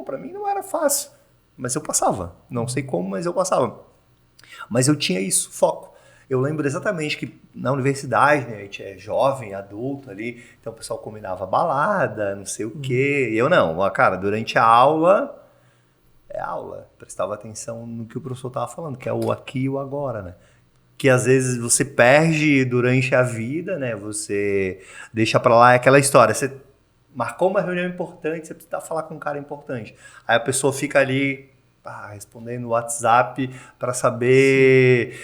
Para mim não era fácil, mas eu passava. Não sei como, mas eu passava. Mas eu tinha isso, foco. Eu lembro exatamente que na universidade, né, a gente é jovem, adulto ali, então o pessoal combinava balada, não sei o quê. E eu não, cara, durante a aula, prestava atenção no que o professor estava falando, que é o aqui e o agora, né? Que às vezes você perde durante a vida, né? Você deixa pra lá aquela história, você marcou uma reunião importante, você precisa falar com um cara importante. Aí a pessoa fica ali... respondendo no WhatsApp para saber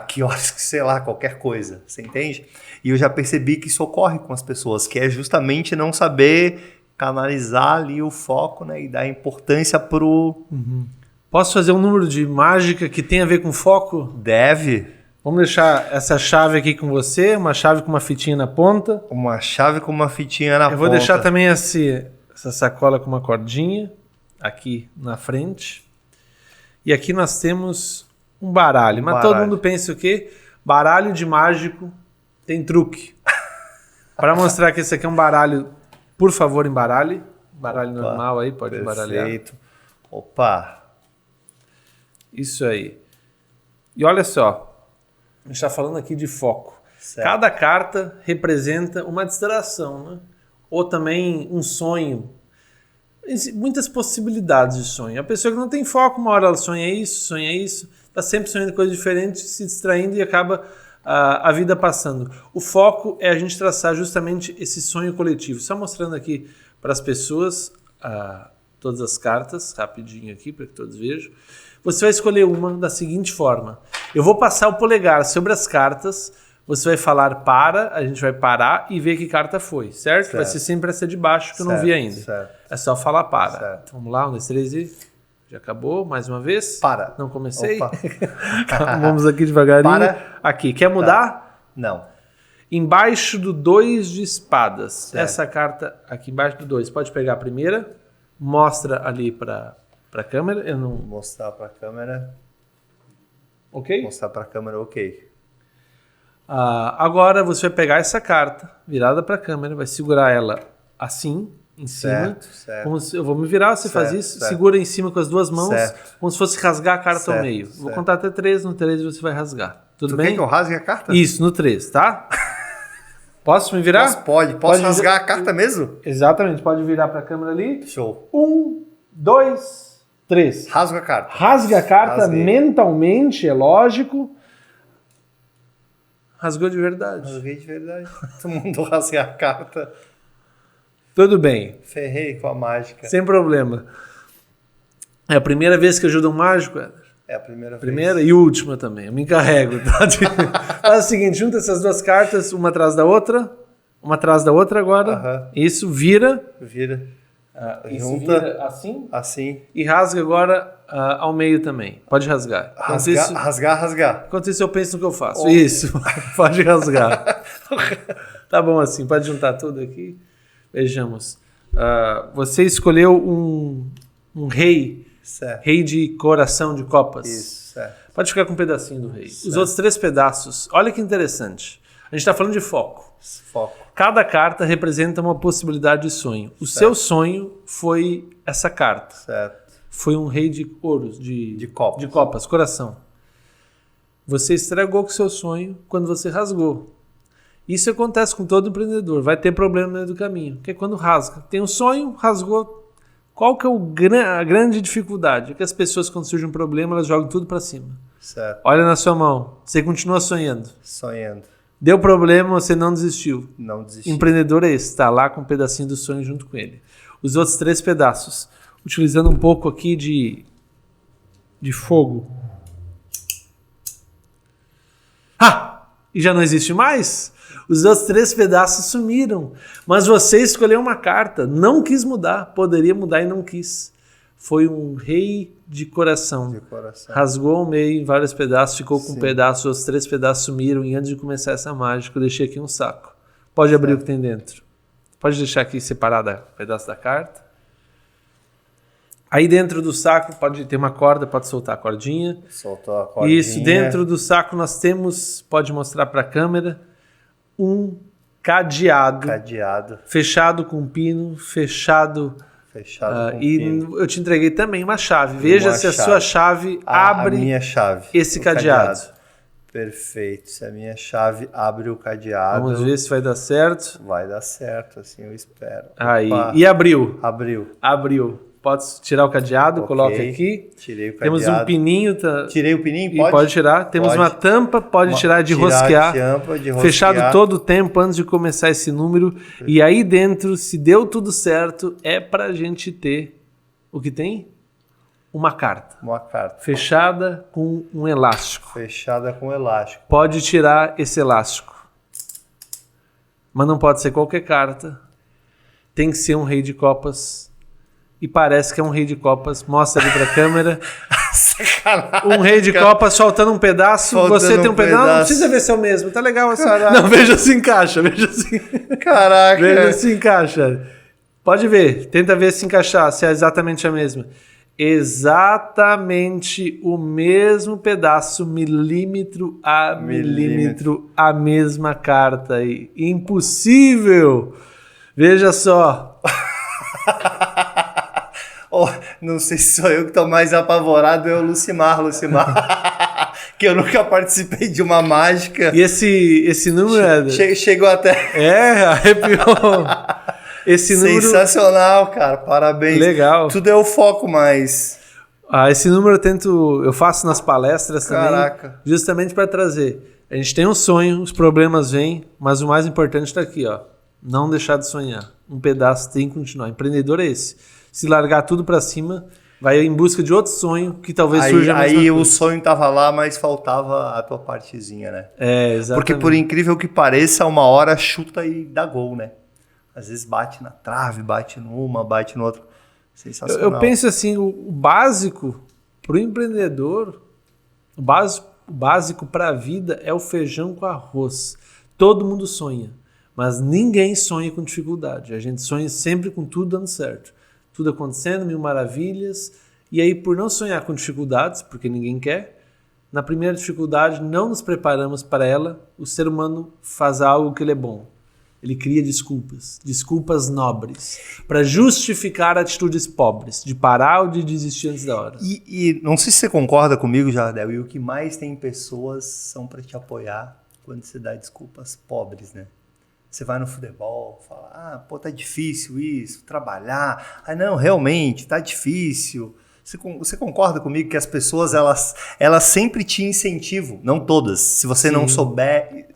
que horas, sei lá, qualquer coisa, você entende? E eu já percebi que isso ocorre com as pessoas, que é justamente não saber canalizar ali o foco, né, e dar importância pro...
Posso fazer um número de mágica que tem a ver com foco?
Deve.
Vamos deixar essa chave aqui com você, uma chave com uma fitinha na ponta.
Uma chave com uma fitinha na ponta.
Eu vou deixar também essa sacola com uma cordinha aqui na frente. E aqui nós temos um baralho. Mas todo mundo pensa o quê? Baralho de mágico tem truque. Para mostrar que esse aqui é um baralho, por favor, embaralhe. Baralho normal aí, pode embaralhar.
Perfeito. Opa!
Isso aí. E olha só, a gente está falando aqui de foco.
Certo.
Cada carta representa uma distração, né? Ou também um sonho. Muitas possibilidades de sonho. A pessoa que não tem foco, uma hora ela sonha isso, está sempre sonhando coisas diferentes, se distraindo e acaba a vida passando. O foco é a gente traçar justamente esse sonho coletivo. Só mostrando aqui para as pessoas todas as cartas, rapidinho aqui para que todos vejam. Você vai escolher uma da seguinte forma. Eu vou passar o polegar sobre as cartas, você vai falar a gente vai parar e ver que carta foi, certo? Vai ser sempre essa de baixo que eu não vi ainda.
Certo.
É só falar para.
Certo.
Vamos lá, 1, 2, 3 e... Já acabou, mais uma vez?
Para.
Não comecei?
Opa.
Vamos aqui devagarinho.
Para.
Aqui, quer mudar?
Não.
Embaixo do 2 de espadas.
Certo.
Essa carta aqui embaixo do 2. Pode pegar a primeira, mostra ali para a câmera. Eu não...
Mostrar para a câmera.
Ok?
Mostrar para a câmera, ok.
Agora você vai pegar essa carta virada para a câmera, vai segurar ela assim, em cima.
Certo.
Como se, eu vou me virar, você faz isso, segura em cima com as duas mãos, como se fosse rasgar a carta ao meio. Vou contar até 3, no 3 você vai rasgar. Tudo bem?
Quer que eu rasgue a carta?
Isso, no 3, tá? Posso me virar?
Posso rasgar a carta mesmo?
Exatamente, pode virar para a câmera ali.
Show.
1, 2, 3.
Rasga a carta.
Rasga a carta
Rasguei.
Mentalmente, é lógico. Rasgou de verdade.
Rasguei de verdade. Todo mundo rasgar a carta.
Tudo bem.
Ferrei com a mágica.
Sem problema. É a primeira vez que ajuda um mágico, Éder?
É a primeira
Primeira
vez.
e última também. Eu me encarrego. Tá? Faz o seguinte, junta essas duas cartas, uma atrás da outra. uma atrás da outra agora.
Aham.
Isso, vira.
Vira.
Isso
Junta.
vira assim.
Assim.
E rasga agora ao meio também. Pode rasgar.
Rasgar.
Enquanto isso eu penso no que eu faço.
Oh.
Isso, pode rasgar. Tá bom assim, pode juntar tudo aqui. Vejamos. Você escolheu um rei.
Certo.
Rei de coração de copas.
Isso, certo.
Pode ficar com um pedacinho do rei.
Certo.
Os outros 3 pedaços. Olha que interessante. A gente está falando de foco.
Foco.
Cada carta representa uma possibilidade de sonho. O seu sonho foi essa carta.
Certo.
Foi um rei de ouros,
De copas.
de copas, coração. Você estragou com o seu sonho quando você rasgou. Isso acontece com todo empreendedor. Vai ter problema no meio do caminho. Que é quando rasga. Tem um sonho, rasgou. Qual que é a grande dificuldade? É que as pessoas, quando surge um problema, elas jogam tudo para cima.
Certo.
Olha na sua mão. Você continua sonhando.
Sonhando.
Deu problema, você não desistiu.
Não desistir.
Empreendedor é esse. Está lá com um pedacinho do sonho junto com ele. Os outros 3 pedaços. Utilizando um pouco aqui de fogo. E já não existe mais? Os outros 3 pedaços sumiram. Mas você escolheu uma carta. Não quis mudar. Poderia mudar e não quis. Foi um rei de coração.
De coração.
Rasgou ao meio em vários pedaços. Ficou com um
Sim.
pedaço. Os 3 pedaços sumiram. E antes de começar essa mágica, eu deixei aqui um saco. Pode abrir o que tem dentro. Pode deixar aqui separado o pedaço da carta. Aí dentro do saco pode ter uma corda, pode soltar a cordinha.
Soltou a cordinha.
Isso, dentro do saco nós temos, pode mostrar para a câmera, um cadeado, fechado com pino, fechado
com
e
pino.
eu te entreguei também uma chave. Veja se a sua chave abre
a minha chave,
esse cadeado.
Perfeito. Se a minha chave abre o cadeado...
Vamos ver se vai dar certo.
Vai dar certo, assim eu espero.
Aí.
Opa.
E abriu.
Abriu.
Pode tirar o cadeado,
Ok.
coloca aqui.
Tirei o cadeado.
Temos um pininho.
Tirei o pininho?
E pode tirar. Temos
Pode.
uma tampa, pode tirar de
Tirar a
rosquear.
tampa de rosquear.
Fechado todo o tempo antes de começar esse número. E aí dentro, se deu tudo certo, é pra gente ter o que tem? Uma carta.
Uma carta.
Fechada com um elástico.
Fechada com elástico.
Pode tirar esse elástico. Mas não pode ser qualquer carta. Tem que ser um rei de copas. E parece que é um rei de copas. Mostra ali pra câmera.
Sacanagem.
Um rei de copas soltando um pedaço. Você tem um pedaço. Não precisa ver se é o mesmo. Tá legal assim.
Caraca.
Não, veja se encaixa. Veja se...
Caraca.
Veja se encaixa. Pode ver. Tenta ver se encaixar. Se é exatamente a mesma. Exatamente o mesmo pedaço, milímetro a milímetro, a mesma carta aí. Impossível! Veja só.
Oh, não sei se sou eu que estou mais apavorado, é o Lucimar. Que eu nunca participei de uma mágica.
E esse número
Chegou até...
arrepiou. Esse número...
Sensacional, cara. Parabéns.
Legal.
Tudo é o foco, mas...
esse número eu faço nas palestras também.
Caraca.
Justamente para trazer. A gente tem um sonho, os problemas vêm, mas o mais importante está aqui, ó. Não deixar de sonhar. Um pedaço tem que continuar. Empreendedor é esse. Se largar tudo para cima, vai em busca de outro sonho que talvez surja a mesma
Aí
coisa.
o sonho tava lá, mas faltava a tua partezinha, né?
Exatamente.
Porque por incrível que pareça, uma hora chuta e dá gol, né? Às vezes bate na trave, bate numa, bate no outro. Sensacional.
Eu penso assim, o básico para o empreendedor, o básico para a vida é o feijão com arroz. Todo mundo sonha, mas ninguém sonha com dificuldade. A gente sonha sempre com tudo dando certo. Tudo acontecendo, mil maravilhas. E aí, por não sonhar com dificuldades, porque ninguém quer, na primeira dificuldade não nos preparamos para ela, o ser humano faz algo que ele é bom. Ele cria desculpas nobres, para justificar atitudes pobres, de parar ou de desistir antes da hora.
E não sei se você concorda comigo, Jardel, e o que mais tem pessoas são para te apoiar quando você dá desculpas pobres, né? Você vai no futebol, fala, tá difícil isso, trabalhar. Não, realmente, tá difícil. Você concorda comigo que as pessoas, elas sempre te incentivam, não todas. Se você não souber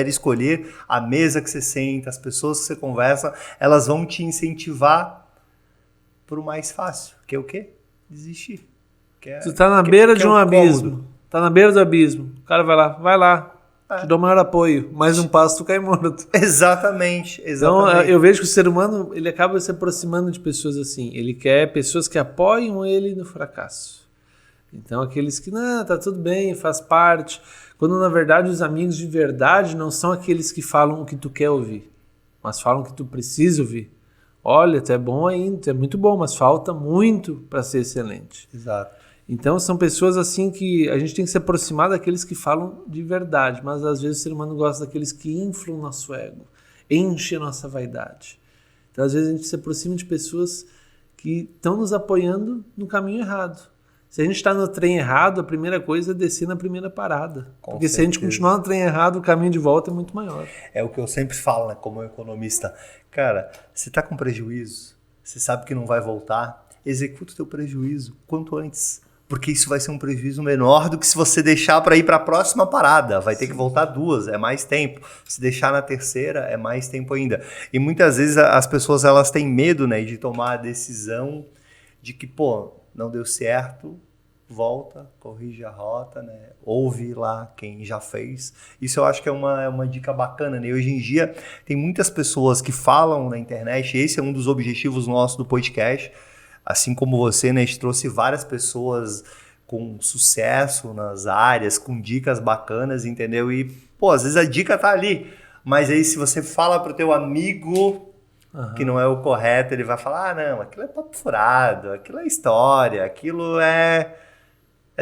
escolher a mesa que você senta, as pessoas que você conversa, elas vão te incentivar pro mais fácil, que é o quê? Desistir.
Tu tá na beira de um abismo. Tá na beira do abismo. O cara vai lá. Te dou maior apoio. Mais um passo, tu cai morto.
Exatamente.
Então, eu vejo que o ser humano, ele acaba se aproximando de pessoas assim. Ele quer pessoas que apoiam ele no fracasso. Então, aqueles que, não, tá tudo bem, faz parte. Quando, na verdade, os amigos de verdade não são aqueles que falam o que tu quer ouvir, mas falam o que tu precisa ouvir. Olha, tu é bom ainda, tu é muito bom, mas falta muito para ser excelente.
Exato.
Então, são pessoas assim que a gente tem que se aproximar daqueles que falam de verdade, mas às vezes o ser humano gosta daqueles que inflam o nosso ego, enchem a nossa vaidade. Então, às vezes a gente se aproxima de pessoas que estão nos apoiando no caminho errado. Se a gente está no trem errado, a primeira coisa é descer na primeira parada. Porque se a gente continuar no trem errado, o caminho de volta é muito maior.
É o que eu sempre falo, né, como economista. Cara, você está com prejuízo, você sabe que não vai voltar, executa o teu prejuízo quanto antes. Porque isso vai ser um prejuízo menor do que se você deixar para ir para a próxima parada. Vai ter que voltar 2, é mais tempo. Se deixar na terceira, é mais tempo ainda. E muitas vezes as pessoas elas têm medo, né, de tomar a decisão de que, pô, não deu certo, volta, corrige a rota, né? Ouve lá quem já fez. Isso eu acho que é uma dica bacana, né? Hoje em dia tem muitas pessoas que falam na internet, esse é um dos objetivos nossos do podcast, assim como você, né? A gente trouxe várias pessoas com sucesso nas áreas, com dicas bacanas, entendeu? E, pô, às vezes a dica tá ali, mas aí se você fala pro teu amigo que não é o correto, ele vai falar, não, aquilo é papo furado, aquilo é história, aquilo é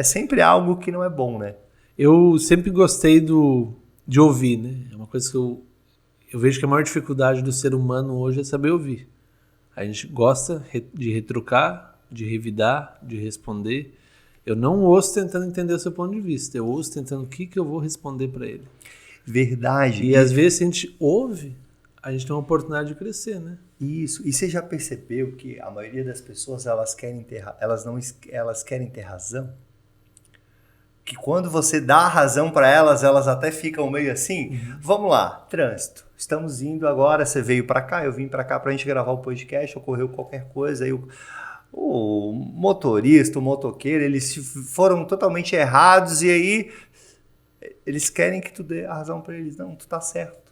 sempre algo que não é bom, né?
Eu sempre gostei de ouvir, né? É uma coisa que eu vejo que a maior dificuldade do ser humano hoje é saber ouvir. A gente gosta de retrucar, de revidar, de responder. Eu não ouço tentando entender o seu ponto de vista, eu ouço tentando o que eu vou responder para ele.
Verdade.
E às vezes, se a gente ouve, a gente tem uma oportunidade de crescer, né?
Isso. E você já percebeu que a maioria das pessoas elas querem ter razão? Que quando você dá a razão para elas, elas até ficam meio assim. Vamos lá, trânsito. Estamos indo agora, você veio para cá, eu vim para cá para a gente gravar o podcast, ocorreu qualquer coisa, aí o motorista, o motoqueiro, eles foram totalmente errados e aí eles querem que tu dê a razão para eles. Não, tu tá certo.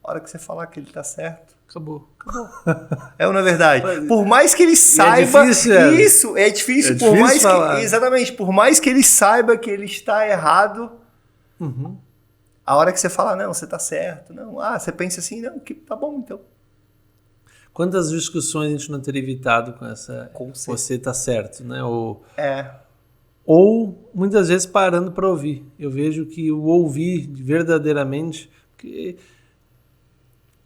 A hora que você falar que ele tá certo,
acabou.
É ou não é verdade? Por mais que ele saiba...
É difícil,
isso, é difícil.
Por mais falar.
Exatamente. Por mais que ele saiba que ele está errado, a hora que você fala, não, você tá certo. Não, você pensa assim, não, que tá bom, então.
Quantas discussões a gente não teria evitado com essa... você tá certo, né? Ou muitas vezes parando para ouvir. Eu vejo que o ouvir verdadeiramente... Porque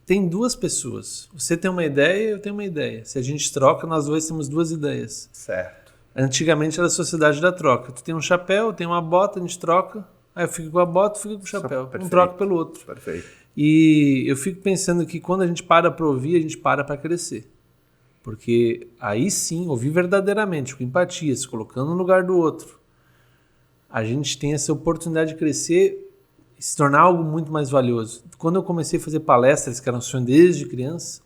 tem duas pessoas. Você tem uma ideia, eu tenho uma ideia. Se a gente troca, nós dois temos 2 ideias.
Certo.
Antigamente era a sociedade da troca. Tu tem um chapéu, eu tenho uma bota, a gente troca. Aí eu fico com a bota, tu fica com o chapéu. Um troca pelo outro.
Perfeito.
E eu fico pensando que quando a gente para para ouvir, a gente para crescer. Porque aí sim, ouvir verdadeiramente, com empatia, se colocando no lugar do outro, a gente tem essa oportunidade de crescer e se tornar algo muito mais valioso. Quando eu comecei a fazer palestras, que eram sonho desde criança,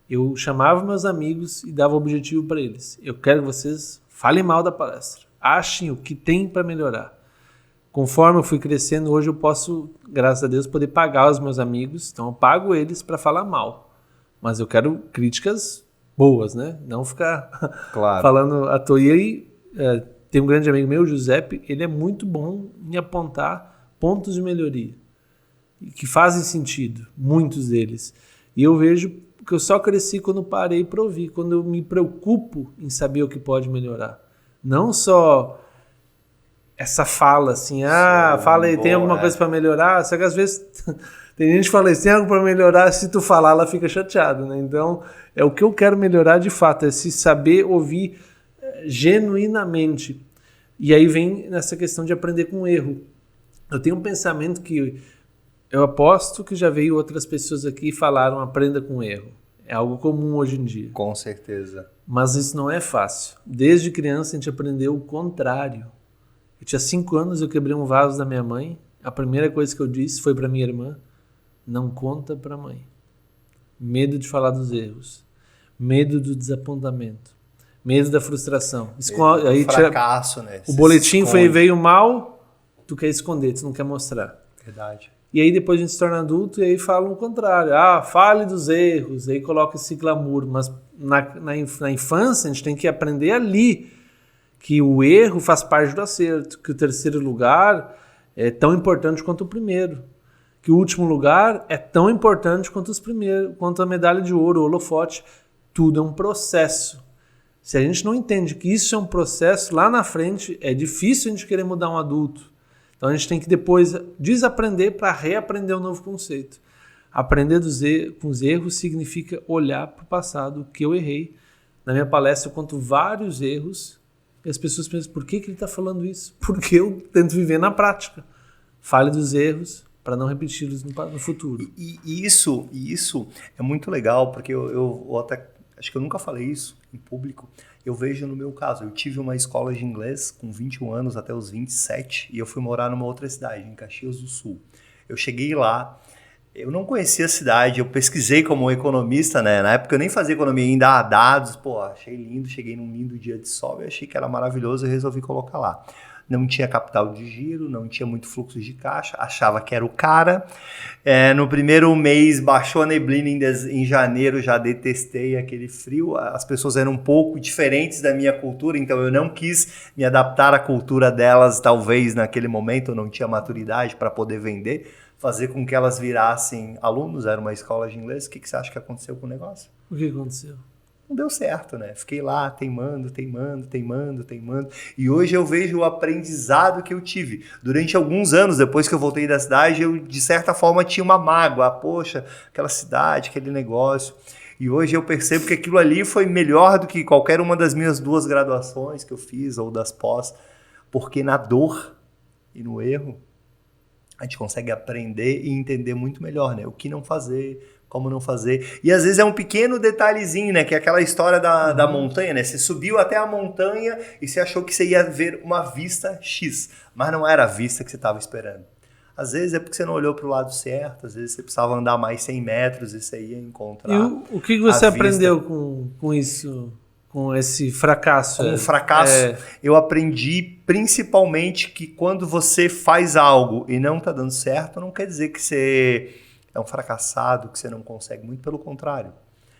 eu chamava meus amigos e dava objetivo para eles. Eu quero que vocês falem mal da palestra. Achem o que tem para melhorar. Conforme eu fui crescendo, hoje eu posso, graças a Deus, poder pagar os meus amigos. Então eu pago eles para falar mal. Mas eu quero críticas boas, né? Não ficar falando à toa. E aí, tem um grande amigo meu, o Giuseppe, ele é muito bom em apontar pontos de melhoria que fazem sentido, muitos deles. E eu vejo que eu só cresci quando parei para ouvir, quando eu me preocupo em saber o que pode melhorar. Não só essa fala assim, fala aí, tem alguma coisa para melhorar? Só que às vezes tem gente que fala isso, tem algo para melhorar, se tu falar ela fica chateada, né? Então, é o que eu quero melhorar de fato, é se saber ouvir genuinamente. E aí vem nessa questão de aprender com o erro. Eu tenho um pensamento que eu aposto que já veio outras pessoas aqui e falaram aprenda com erro. É algo comum hoje em dia.
Com certeza.
Mas isso não é fácil. Desde criança a gente aprendeu o contrário. Eu tinha 5 anos, eu quebrei um vaso da minha mãe. A primeira coisa que eu disse foi para minha irmã, não conta para a mãe. Medo de falar dos erros. Medo do desapontamento. Medo da frustração.
Medo do fracasso, né?
O boletim veio mal, tu quer esconder, tu não quer mostrar.
Verdade.
E aí depois a gente se torna adulto e aí fala o contrário. Fale dos erros, aí coloca esse glamour. Mas na infância a gente tem que aprender ali que o erro faz parte do acerto, que o terceiro lugar é tão importante quanto o primeiro, que o último lugar é tão importante quanto os primeiros, quanto a medalha de ouro, o holofote. Tudo é um processo. Se a gente não entende que isso é um processo, lá na frente é difícil a gente querer mudar um adulto. Então a gente tem que depois desaprender para reaprender um novo conceito. Aprender com os erros significa olhar para o passado, o que eu errei. Na minha palestra eu conto vários erros e as pessoas pensam, por que ele está falando isso? Porque eu tento viver na prática. Fale dos erros para não repeti-los no futuro.
E isso é muito legal, porque eu até acho que eu nunca falei isso em público. Eu vejo no meu caso, eu tive uma escola de inglês com 21 anos até os 27 e eu fui morar numa outra cidade, em Caxias do Sul. Eu cheguei lá, eu não conhecia a cidade, eu pesquisei como economista, né? Na época eu nem fazia economia, ainda dados, achei lindo, cheguei num lindo dia de sol e achei que era maravilhoso e resolvi colocar lá. Não tinha capital de giro, não tinha muito fluxo de caixa, achava que era o cara. No primeiro mês baixou a neblina, em janeiro já detestei aquele frio. As pessoas eram um pouco diferentes da minha cultura, então eu não quis me adaptar à cultura delas, talvez naquele momento eu não tinha maturidade para poder vender, fazer com que elas virassem alunos, era uma escola de inglês. O que você acha que aconteceu com o negócio?
O que aconteceu?
Não deu certo, né? Fiquei lá teimando. E hoje eu vejo o aprendizado que eu tive. Durante alguns anos, depois que eu voltei da cidade, eu, de certa forma, tinha uma mágoa. Poxa, aquela cidade, aquele negócio. E hoje eu percebo que aquilo ali foi melhor do que qualquer uma das minhas 2 graduações que eu fiz, ou das pós. Porque na dor e no erro, a gente consegue aprender e entender muito melhor, né? O que não fazer, como não fazer. E às vezes é um pequeno detalhezinho, né? Que é aquela história da montanha, né? Você subiu até a montanha e você achou que você ia ver uma vista X, mas não era a vista que você estava esperando. Às vezes é porque você não olhou para o lado certo, às vezes você precisava andar mais 100 metros e você ia encontrar.
E o que você aprendeu com isso, com esse fracasso?
Com o fracasso, eu aprendi principalmente que quando você faz algo e não está dando certo, não quer dizer que você é um fracassado, que você não consegue. Muito pelo contrário.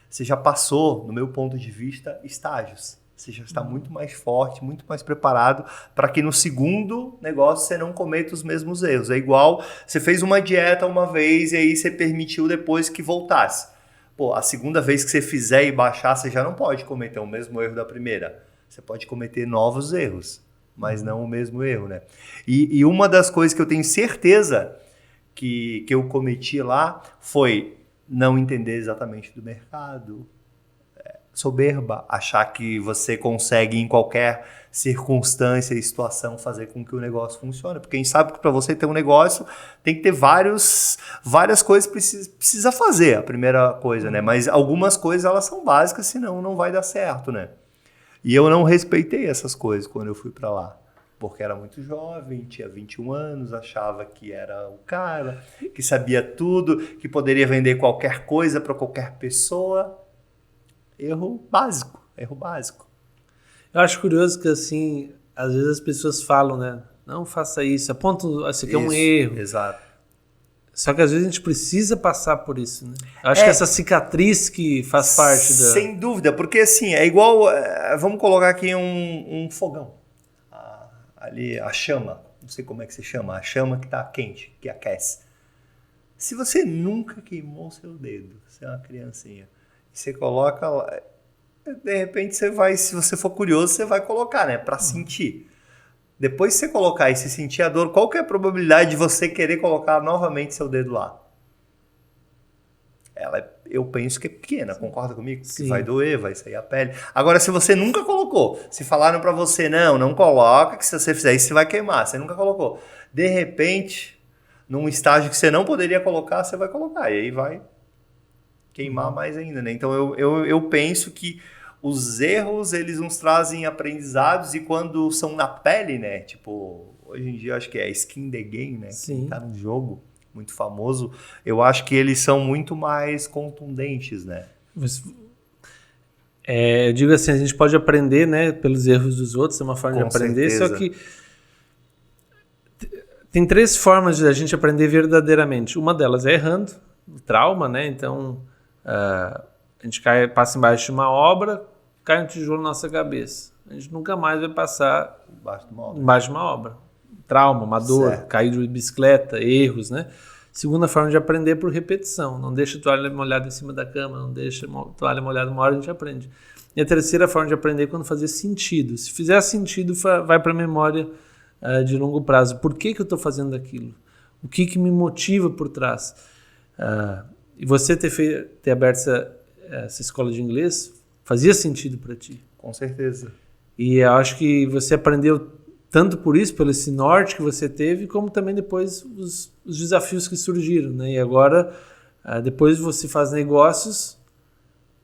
Você já passou, no meu ponto de vista, estágios. Você já está muito mais forte, muito mais preparado para que no segundo negócio você não cometa os mesmos erros. É igual, você fez uma dieta uma vez e aí você permitiu depois que voltasse. A segunda vez que você fizer e baixar, você já não pode cometer o mesmo erro da primeira. Você pode cometer novos erros, mas não o mesmo erro, né? E uma das coisas que eu tenho certeza que eu cometi lá foi não entender exatamente do mercado, soberba, achar que você consegue em qualquer circunstância e situação fazer com que o negócio funcione, porque a gente sabe que para você ter um negócio tem que ter várias coisas que precisa fazer, a primeira coisa, né? Mas algumas coisas elas são básicas, senão não vai dar certo, né? E eu não respeitei essas coisas quando eu fui para lá. Porque era muito jovem, tinha 21 anos, achava que era o cara, que sabia tudo, que poderia vender qualquer coisa para qualquer pessoa. Erro básico.
Eu acho curioso que, assim, às vezes as pessoas falam, né? Não faça isso, aponta, isso aqui é um erro.
Exato.
Só que às vezes a gente precisa passar por isso, né? Eu acho que essa cicatriz que faz parte da...
Sem dúvida, porque assim, é igual, vamos colocar aqui um fogão. Ali a chama, não sei como é que se chama, a chama que está quente, que aquece. Se você nunca queimou seu dedo, você é uma criancinha, e você coloca lá, de repente você vai, se você for curioso, você vai colocar, né, para sentir. Depois que você colocar e se sentir a dor, qual que é a probabilidade de você querer colocar novamente seu dedo lá? Eu penso que é pequena, concorda comigo?
Sim.
Que vai doer, vai sair a pele. Agora, se você nunca colocou, se falaram pra você, não coloca, que se você fizer isso, você vai queimar. Você nunca colocou. De repente, num estágio que você não poderia colocar, você vai colocar. E aí vai queimar mais ainda, né? Então, eu penso que os erros, eles nos trazem aprendizados e quando são na pele, né? Tipo, hoje em dia, eu acho que é skin the game, né?
Sim.
Que tá no jogo. Muito famoso, eu acho que eles são muito mais contundentes, né?
Eu digo assim, a gente pode aprender, né, pelos erros dos outros, é uma forma
Com
de aprender,
certeza.
só que Tem 3 formas de a gente aprender verdadeiramente. Uma delas é errando, o trauma, né? Então, a gente passa embaixo de uma obra, cai um tijolo na nossa cabeça. A gente nunca mais vai passar embaixo de uma obra. Trauma, uma dor, cair de bicicleta, erros, né? Segunda forma de aprender é por repetição. Não deixa a toalha molhada em cima da cama, não deixa a toalha molhada, uma hora a gente aprende. E a terceira forma de aprender é quando fazer sentido. Se fizer sentido, vai para a memória de longo prazo. Por que eu estou fazendo aquilo? O que me motiva por trás? E você ter aberto essa escola de inglês fazia sentido para ti.
Com certeza.
E eu acho que você aprendeu tanto por isso, pelo esse norte que você teve, como também depois os desafios que surgiram, né? E agora, depois você faz negócios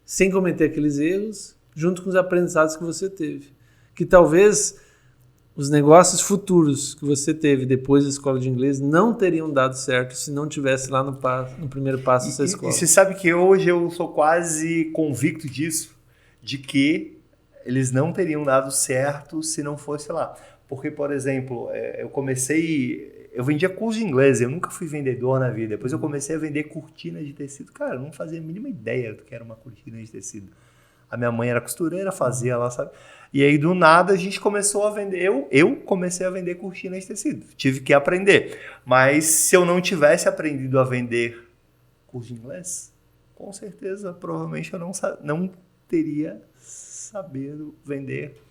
sem cometer aqueles erros, junto com os aprendizados que você teve. Que talvez os negócios futuros que você teve depois da escola de inglês não teriam dado certo se não tivesse lá no primeiro passo dessa escola.
E você sabe que hoje eu sou quase convicto disso, de que eles não teriam dado certo se não fosse lá. Porque, por exemplo, eu vendia curso de inglês, eu nunca fui vendedor na vida. Depois eu comecei a vender cortina de tecido. Cara, eu não fazia a mínima ideia do que era uma cortina de tecido. A minha mãe era costureira, fazia lá, sabe? E aí, do nada, a gente começou a vender. Eu comecei a vender cortina de tecido. Tive que aprender. Mas se eu não tivesse aprendido a vender curso de inglês, com certeza, provavelmente eu não teria sabido vender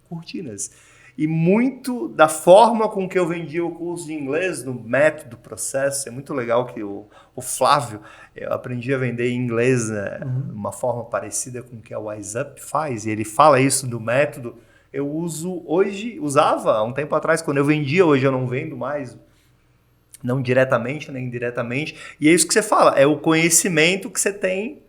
cortinas. E muito da forma com que eu vendia o curso de inglês, no método, processo, é muito legal que o Flávio, eu aprendi a vender em inglês, né, de uma forma parecida com o que a Wise Up faz, e ele fala isso do método. Eu usava há um tempo atrás, quando eu vendia, hoje eu não vendo mais, não diretamente, nem indiretamente, e é isso que você fala, é o conhecimento que você tem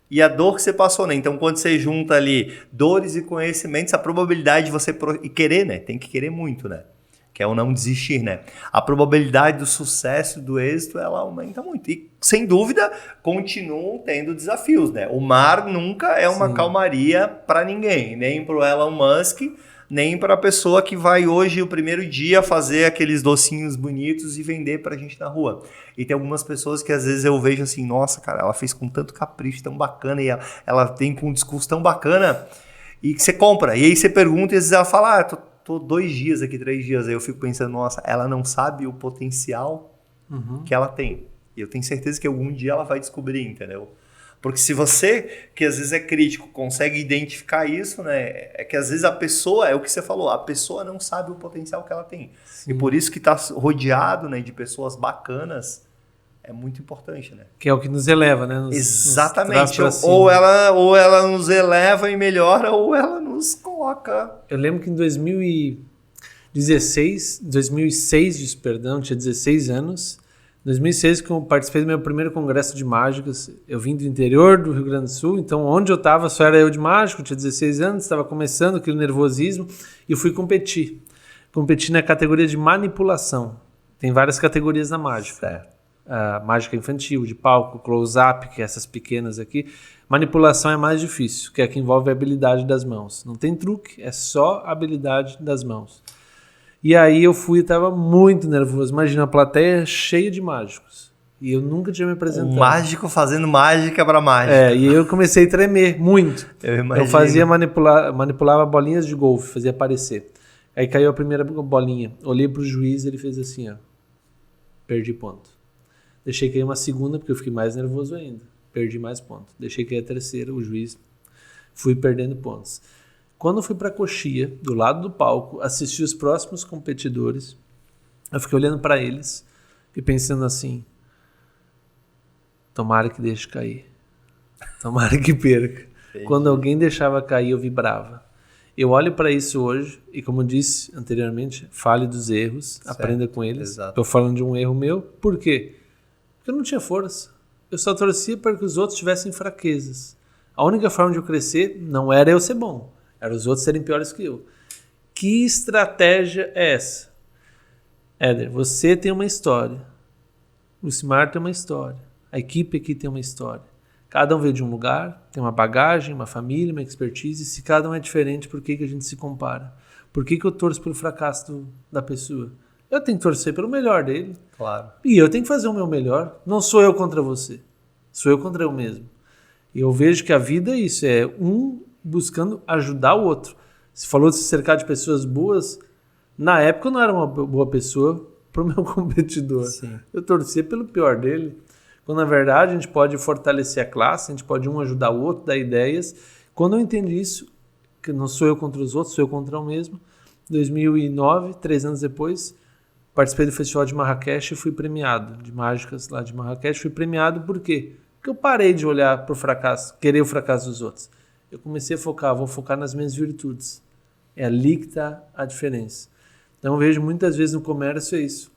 e a dor que você passou, né? Então, quando você junta ali dores e conhecimentos, a probabilidade de você... E querer, né? Tem que querer muito, né? Que é o não desistir, né? A probabilidade do sucesso, do êxito, ela aumenta muito. E, sem dúvida, continuam tendo desafios, né? O mar nunca é uma calmaria para ninguém. Nem para o Elon Musk, nem para a pessoa que vai hoje, o primeiro dia, fazer aqueles docinhos bonitos e vender para a gente na rua. E tem algumas pessoas que às vezes eu vejo assim, nossa, cara, ela fez com tanto capricho, tão bacana, e ela tem com um discurso tão bacana, e que você compra. E aí você pergunta e às vezes ela fala, tô 2 dias aqui, 3 dias. Aí eu fico pensando, nossa, ela não sabe o potencial que ela tem. E eu tenho certeza que algum dia ela vai descobrir, entendeu? Porque se você, que às vezes é crítico, consegue identificar isso, né? É que às vezes a pessoa, é o que você falou, a pessoa não sabe o potencial que ela tem. Sim. E por isso que tá rodeado, né, de pessoas bacanas é muito importante, né? Que
é o que nos eleva, né?
Exatamente. Ou ela nos eleva e melhora, ou ela nos coloca.
Eu lembro que em 2006, tinha 16 anos. Em 2006, que eu participei do meu primeiro congresso de mágicas, eu vim do interior do Rio Grande do Sul, então onde eu estava só era eu de mágico, tinha 16 anos, estava começando aquele nervosismo, e eu fui competir. Competi na categoria de manipulação. Tem várias categorias na mágica. Mágica infantil, de palco, close-up, que é essas pequenas aqui. Manipulação é mais difícil, que é a que envolve a habilidade das mãos. Não tem truque, é só a habilidade das mãos. E aí eu fui e estava muito nervoso. Imagina, a plateia cheia de mágicos. E eu nunca tinha me apresentado.
Um mágico fazendo mágica para mágica.
E eu comecei a tremer muito.
Eu
fazia manipulava bolinhas de golfe, fazia aparecer. Aí caiu a primeira bolinha. Olhei pro juiz, ele fez assim, ó. Perdi ponto. Deixei cair uma segunda, porque eu fiquei mais nervoso ainda. Perdi mais ponto. Deixei cair a terceira, o juiz. Fui perdendo pontos. Quando eu fui para a coxia, do lado do palco, assisti os próximos competidores, eu fiquei olhando para eles e pensando assim, tomara que deixe cair, tomara que perca. Entendi. Quando alguém deixava cair, eu vibrava. Eu olho para isso hoje e, como eu disse anteriormente, fale dos erros, certo, aprenda com eles. Estou falando de um erro meu. Por quê? Porque eu não tinha força. Eu só torcia para que os outros tivessem fraquezas. A única forma de eu crescer não era eu ser bom. Era os outros serem piores que eu. Que estratégia é essa? Éder, você tem uma história. O Lucimar tem uma história. A equipe aqui tem uma história. Cada um veio de um lugar, tem uma bagagem, uma família, uma expertise. Se cada um é diferente, por que a gente se compara? Por que eu torço pelo fracasso da pessoa? Eu tenho que torcer pelo melhor dele.
Claro.
E eu tenho que fazer o meu melhor. Não sou eu contra você. Sou eu contra eu mesmo. E eu vejo que a vida é isso. É um buscando ajudar o outro. Você falou de se cercar de pessoas boas. Na época eu não era uma boa pessoa para o meu competidor.
Sim.
Eu torcia pelo pior dele. Quando na verdade a gente pode fortalecer a classe, a gente pode um ajudar o outro, dar ideias. Quando eu entendi isso, que não sou eu contra os outros, sou eu contra eu mesmo, 2009, 3 anos depois, participei do festival de Marrakech e fui premiado, de mágicas lá de Marrakech. Fui premiado por quê? Porque eu parei de olhar para o fracasso, querer o fracasso dos outros. Eu comecei a focar, vou focar nas minhas virtudes. É ali que está a diferença. Então eu vejo muitas vezes no comércio é isso.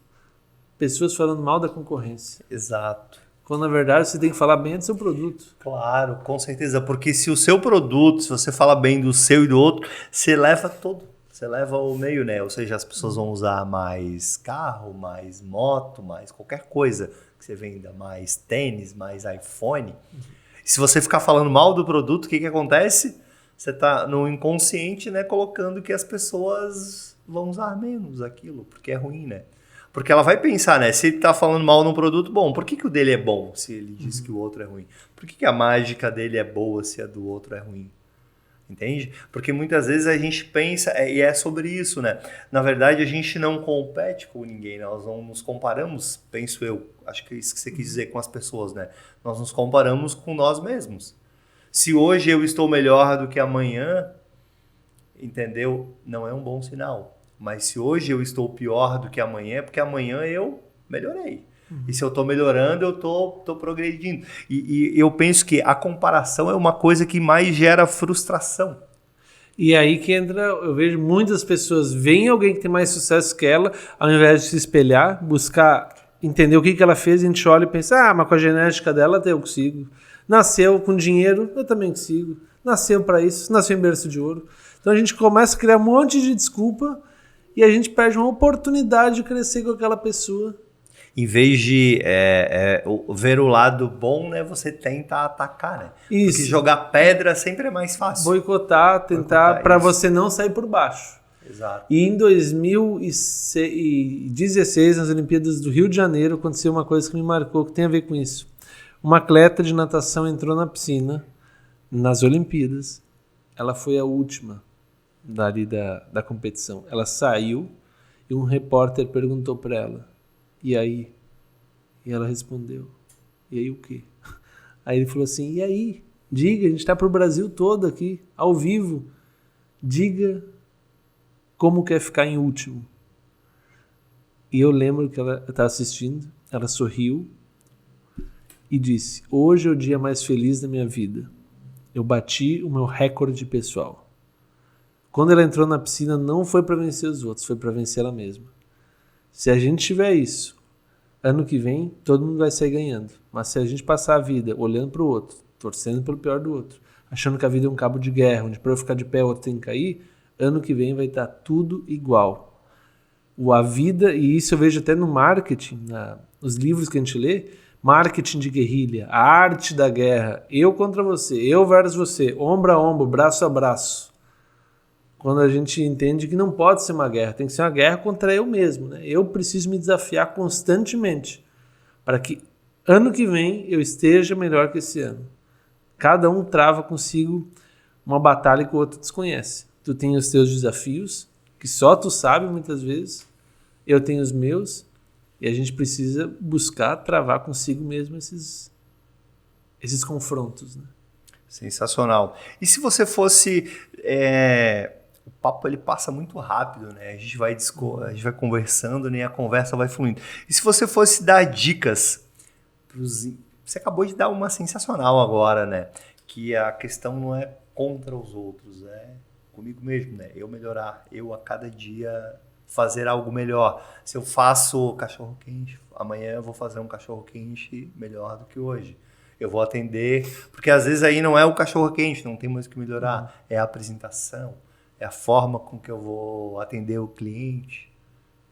Pessoas falando mal da concorrência.
Exato.
Quando na verdade você tem que falar bem do seu produto.
Claro, com certeza. Porque se o seu produto, se você fala bem do seu e do outro, você leva todo. Você leva o meio, né? Ou seja, as pessoas vão usar mais carro, mais moto, mais qualquer coisa que você venda, mais tênis, mais iPhone. Se você ficar falando mal do produto, o que acontece? Você está no inconsciente, né, colocando que as pessoas vão usar menos aquilo, porque é ruim, né? Porque ela vai pensar, né? Se ele está falando mal num produto, bom, por que o dele é bom se ele diz que o outro é ruim? Por que a mágica dele é boa se a do outro é ruim? Entende? Porque muitas vezes a gente pensa, e é sobre isso, né? Na verdade, a gente não compete com ninguém, nós não nos comparamos, penso eu, acho que é isso que você quis dizer com as pessoas, né? Nós nos comparamos com nós mesmos. Se hoje eu estou melhor do que amanhã, entendeu? Não é um bom sinal. Mas se hoje eu estou pior do que amanhã, é porque amanhã eu melhorei. E se eu estou melhorando, eu estou progredindo. E eu penso que a comparação é uma coisa que mais gera frustração.
E aí que entra, eu vejo muitas pessoas veem alguém que tem mais sucesso que ela, ao invés de se espelhar, buscar entender o que ela fez, a gente olha e pensa, mas com a genética dela eu consigo. Nasceu com dinheiro, eu também consigo. Nasceu para isso, nasceu em berço de ouro. Então a gente começa a criar um monte de desculpa e a gente perde uma oportunidade de crescer com aquela pessoa.
Em vez de ver o lado bom, né, você tenta atacar, né?
Isso.
Porque jogar pedra sempre é mais fácil.
Boicotar, tentar, para você não sair por baixo.
Exato.
E em 2016, nas Olimpíadas do Rio de Janeiro, aconteceu uma coisa que me marcou, que tem a ver com isso. Uma atleta de natação entrou na piscina, nas Olimpíadas. Ela foi a última da competição. Ela saiu e um repórter perguntou para ela, e aí? E ela respondeu, e aí o quê? Aí ele falou assim, e aí? Diga, a gente está pro Brasil todo aqui, ao vivo. Diga como quer ficar em último. E eu lembro que ela estava assistindo, ela sorriu e disse, hoje é o dia mais feliz da minha vida. Eu bati o meu recorde pessoal. Quando ela entrou na piscina, não foi para vencer os outros, foi para vencer ela mesma. Se a gente tiver isso, ano que vem, todo mundo vai sair ganhando. Mas se a gente passar a vida olhando para o outro, torcendo pelo pior do outro, achando que a vida é um cabo de guerra, onde para eu ficar de pé o outro tem que cair, ano que vem vai estar tudo igual. A vida, e isso eu vejo até no marketing, nos livros que a gente lê, marketing de guerrilha, a arte da guerra, eu contra você, eu versus você, ombro a ombro, braço a braço. Quando a gente entende que não pode ser uma guerra, tem que ser uma guerra contra eu mesmo, né? Eu preciso me desafiar constantemente para que ano que vem eu esteja melhor que esse ano. Cada um trava consigo uma batalha que o outro desconhece. Tu tem os teus desafios, que só tu sabe muitas vezes, eu tenho os meus, e a gente precisa buscar travar consigo mesmo esses confrontos, né?
Sensacional. E se você fosse... O papo ele passa muito rápido, né? A gente vai conversando, né? A conversa vai fluindo. E se você fosse dar dicas você acabou de dar uma sensacional agora, né? Que a questão não é contra os outros, é comigo mesmo, né? Eu melhorar, eu a cada dia fazer algo melhor. Se eu faço cachorro quente, amanhã eu vou fazer um cachorro quente melhor do que hoje. Eu vou atender, porque às vezes aí não é o cachorro quente, não tem mais o que melhorar, é a apresentação. É a forma com que eu vou atender o cliente,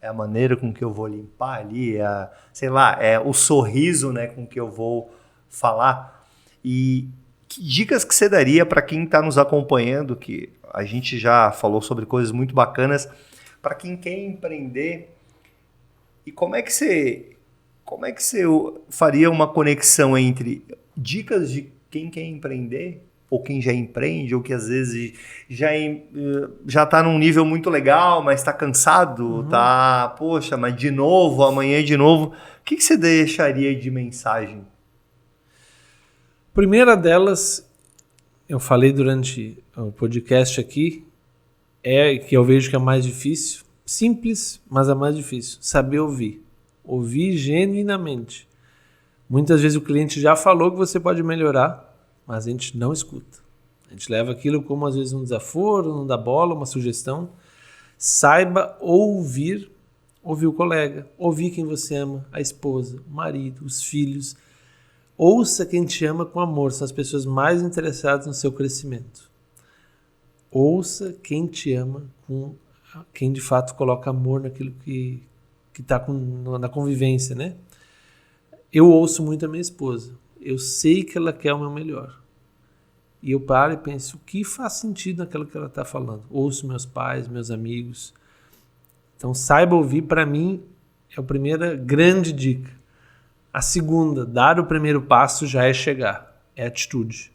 é a maneira com que eu vou limpar ali, é o sorriso, né, com que eu vou falar. E que dicas que você daria para quem está nos acompanhando, que a gente já falou sobre coisas muito bacanas, para quem quer empreender E como é que você faria uma conexão entre dicas de quem quer empreender, ou quem já empreende, ou que às vezes já está num nível muito legal, mas está cansado, tá, poxa, mas de novo, amanhã de novo. O que você deixaria de mensagem?
Primeira delas, eu falei durante o podcast aqui, que eu vejo que é mais difícil, simples, mas é mais difícil, saber ouvir. Ouvir genuinamente. Muitas vezes o cliente já falou que você pode melhorar, mas a gente não escuta. A gente leva aquilo como às vezes um desaforo, não dá bola, uma sugestão. Saiba ouvir o colega, ouvir quem você ama, a esposa, o marido, os filhos. Ouça quem te ama com amor, são as pessoas mais interessadas no seu crescimento. Ouça quem te ama, com quem de fato coloca amor naquilo que está na convivência, né? Eu ouço muito a minha esposa. Eu sei que ela quer o meu melhor. E eu paro e penso, o que faz sentido naquilo que ela está falando? Ouço meus pais, meus amigos. Então, saiba ouvir, para mim, é a primeira grande dica. A segunda, dar o primeiro passo já é chegar. É atitude.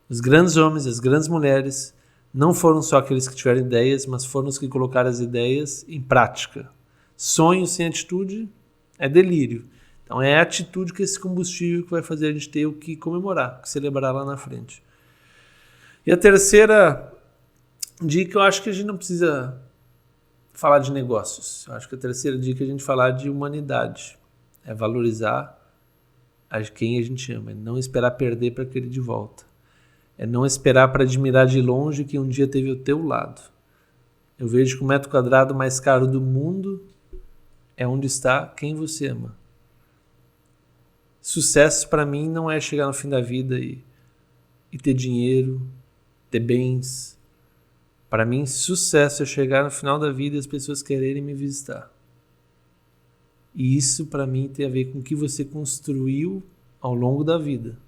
Os grandes homens, as grandes mulheres, não foram só aqueles que tiveram ideias, mas foram os que colocaram as ideias em prática. Sonho sem atitude é delírio. Então é a atitude que esse combustível que vai fazer a gente ter o que comemorar, o que celebrar lá na frente. E a terceira dica, eu acho que a gente não precisa falar de negócios. Eu acho que a terceira dica é a gente falar de humanidade. É valorizar quem a gente ama, é não esperar perder para querer de volta. É não esperar para admirar de longe que um dia teve ao teu lado. Eu vejo que o metro quadrado mais caro do mundo é onde está quem você ama. Sucesso para mim não é chegar no fim da vida e ter dinheiro, ter bens. Para mim, sucesso é chegar no final da vida e as pessoas quererem me visitar. E isso para mim tem a ver com o que você construiu ao longo da vida.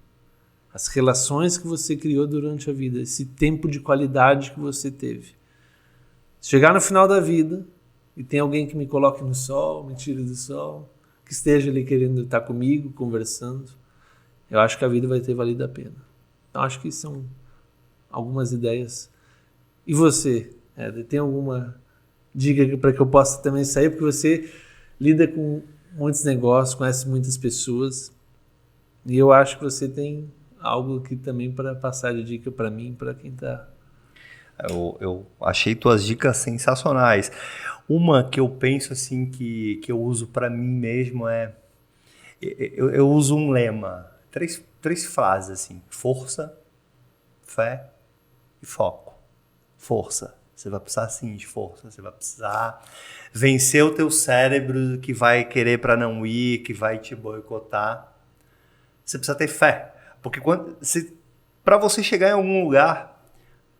As relações que você criou durante a vida, esse tempo de qualidade que você teve. Chegar no final da vida e tem alguém que me coloque no sol, me tire do sol, que esteja ali querendo estar comigo, conversando, eu acho que a vida vai ter valido a pena. Então acho que são algumas ideias. E você, tem alguma dica para que eu possa também sair? Porque você lida com muitos negócios, conhece muitas pessoas, e eu acho que você tem algo aqui também para passar de dica para mim, para quem está...
Eu achei tuas dicas sensacionais. Uma que eu penso assim que eu uso para mim mesmo eu uso um lema, três frases assim: força, fé e foco. Força, você vai precisar sim de força, você vai precisar vencer o teu cérebro que vai querer para não ir, que vai te boicotar. Você precisa ter fé, porque para você chegar em algum lugar,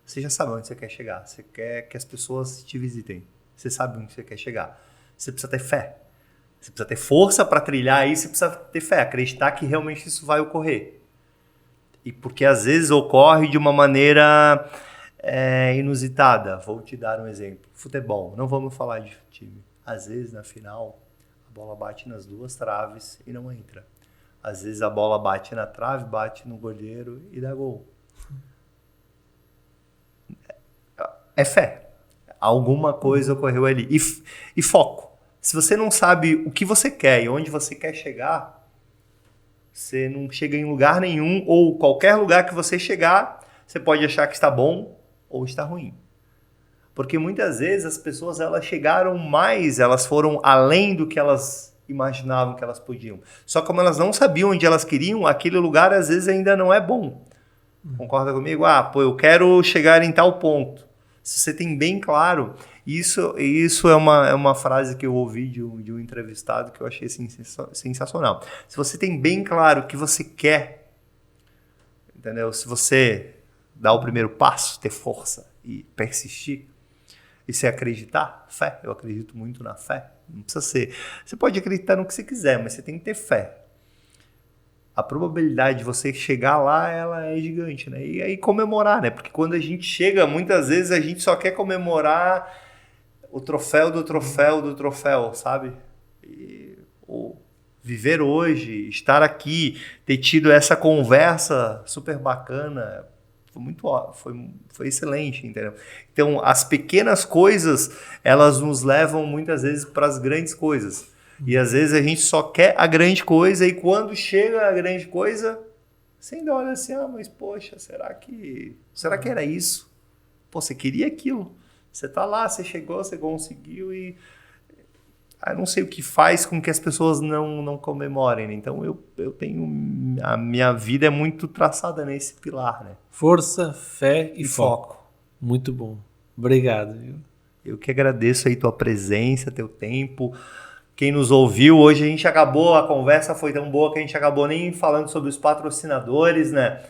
você já sabe onde você quer chegar. Você quer que as pessoas te visitem. Você sabe onde você quer chegar. Você precisa ter fé. Você precisa ter força para trilhar isso. Você precisa ter fé. Acreditar que realmente isso vai ocorrer. E porque às vezes ocorre de uma maneira inusitada. Vou te dar um exemplo. Futebol. Não vamos falar de time. Às vezes, na final, a bola bate nas duas traves e não entra. Às vezes a bola bate na trave, bate no goleiro e dá gol. É fé. Alguma coisa ocorreu ali. E foco. Se você não sabe o que você quer e onde você quer chegar, você não chega em lugar nenhum, ou qualquer lugar que você chegar, você pode achar que está bom ou está ruim. Porque muitas vezes as pessoas elas chegaram mais, elas foram além do que elas imaginavam que elas podiam. Só como elas não sabiam onde elas queriam, aquele lugar às vezes ainda não é bom. Concorda comigo? Eu quero chegar em tal ponto. Se você tem bem claro, isso é uma frase que eu ouvi de um entrevistado que eu achei assim, sensacional. Se você tem bem claro o que você quer, entendeu? Se você dá o primeiro passo, ter força e persistir, e se acreditar, fé, eu acredito muito na fé. Não precisa ser. Você pode acreditar no que você quiser, mas você tem que ter fé. A probabilidade de você chegar lá, ela é gigante, né? E aí comemorar, né? Porque quando a gente chega, muitas vezes a gente só quer comemorar o troféu do troféu do troféu, sabe? E viver hoje, estar aqui, ter tido essa conversa super bacana, foi excelente, entendeu? Então, as pequenas coisas, elas nos levam muitas vezes para as grandes coisas. E às vezes a gente só quer a grande coisa e quando chega a grande coisa, você ainda olha assim, mas poxa, será que era isso? Pô, você queria aquilo. Você tá lá, você chegou, você conseguiu e... eu não sei o que faz com que as pessoas não comemorem, né? Então eu tenho... A minha vida é muito traçada nesse pilar, né?
Força, fé e foco. Muito bom. Obrigado. Viu?
Eu que agradeço aí tua presença, teu tempo. Quem nos ouviu, hoje a gente acabou, a conversa foi tão boa que a gente acabou nem falando sobre os patrocinadores, né?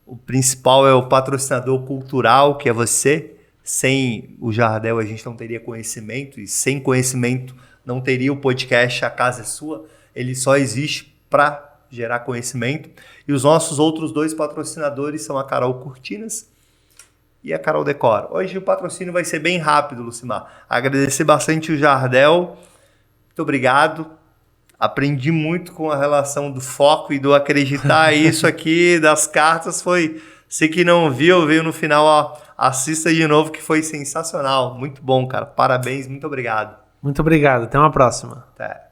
O principal é o patrocinador cultural, que é você. Sem o Jardel a gente não teria conhecimento e sem conhecimento não teria o podcast A Casa é Sua. Ele só existe para gerar conhecimento. E os nossos outros 2 patrocinadores são a Carol Cortinas e a Carol Decor. Hoje o patrocínio vai ser bem rápido, Lucimar. Agradecer bastante o Jardel. Muito obrigado. Aprendi muito com a relação do foco e do acreditar. Isso aqui das cartas foi... Você que não viu, veio no final, ó, assista de novo que foi sensacional. Muito bom, cara. Parabéns, muito obrigado.
Muito obrigado. Até uma próxima.
Até.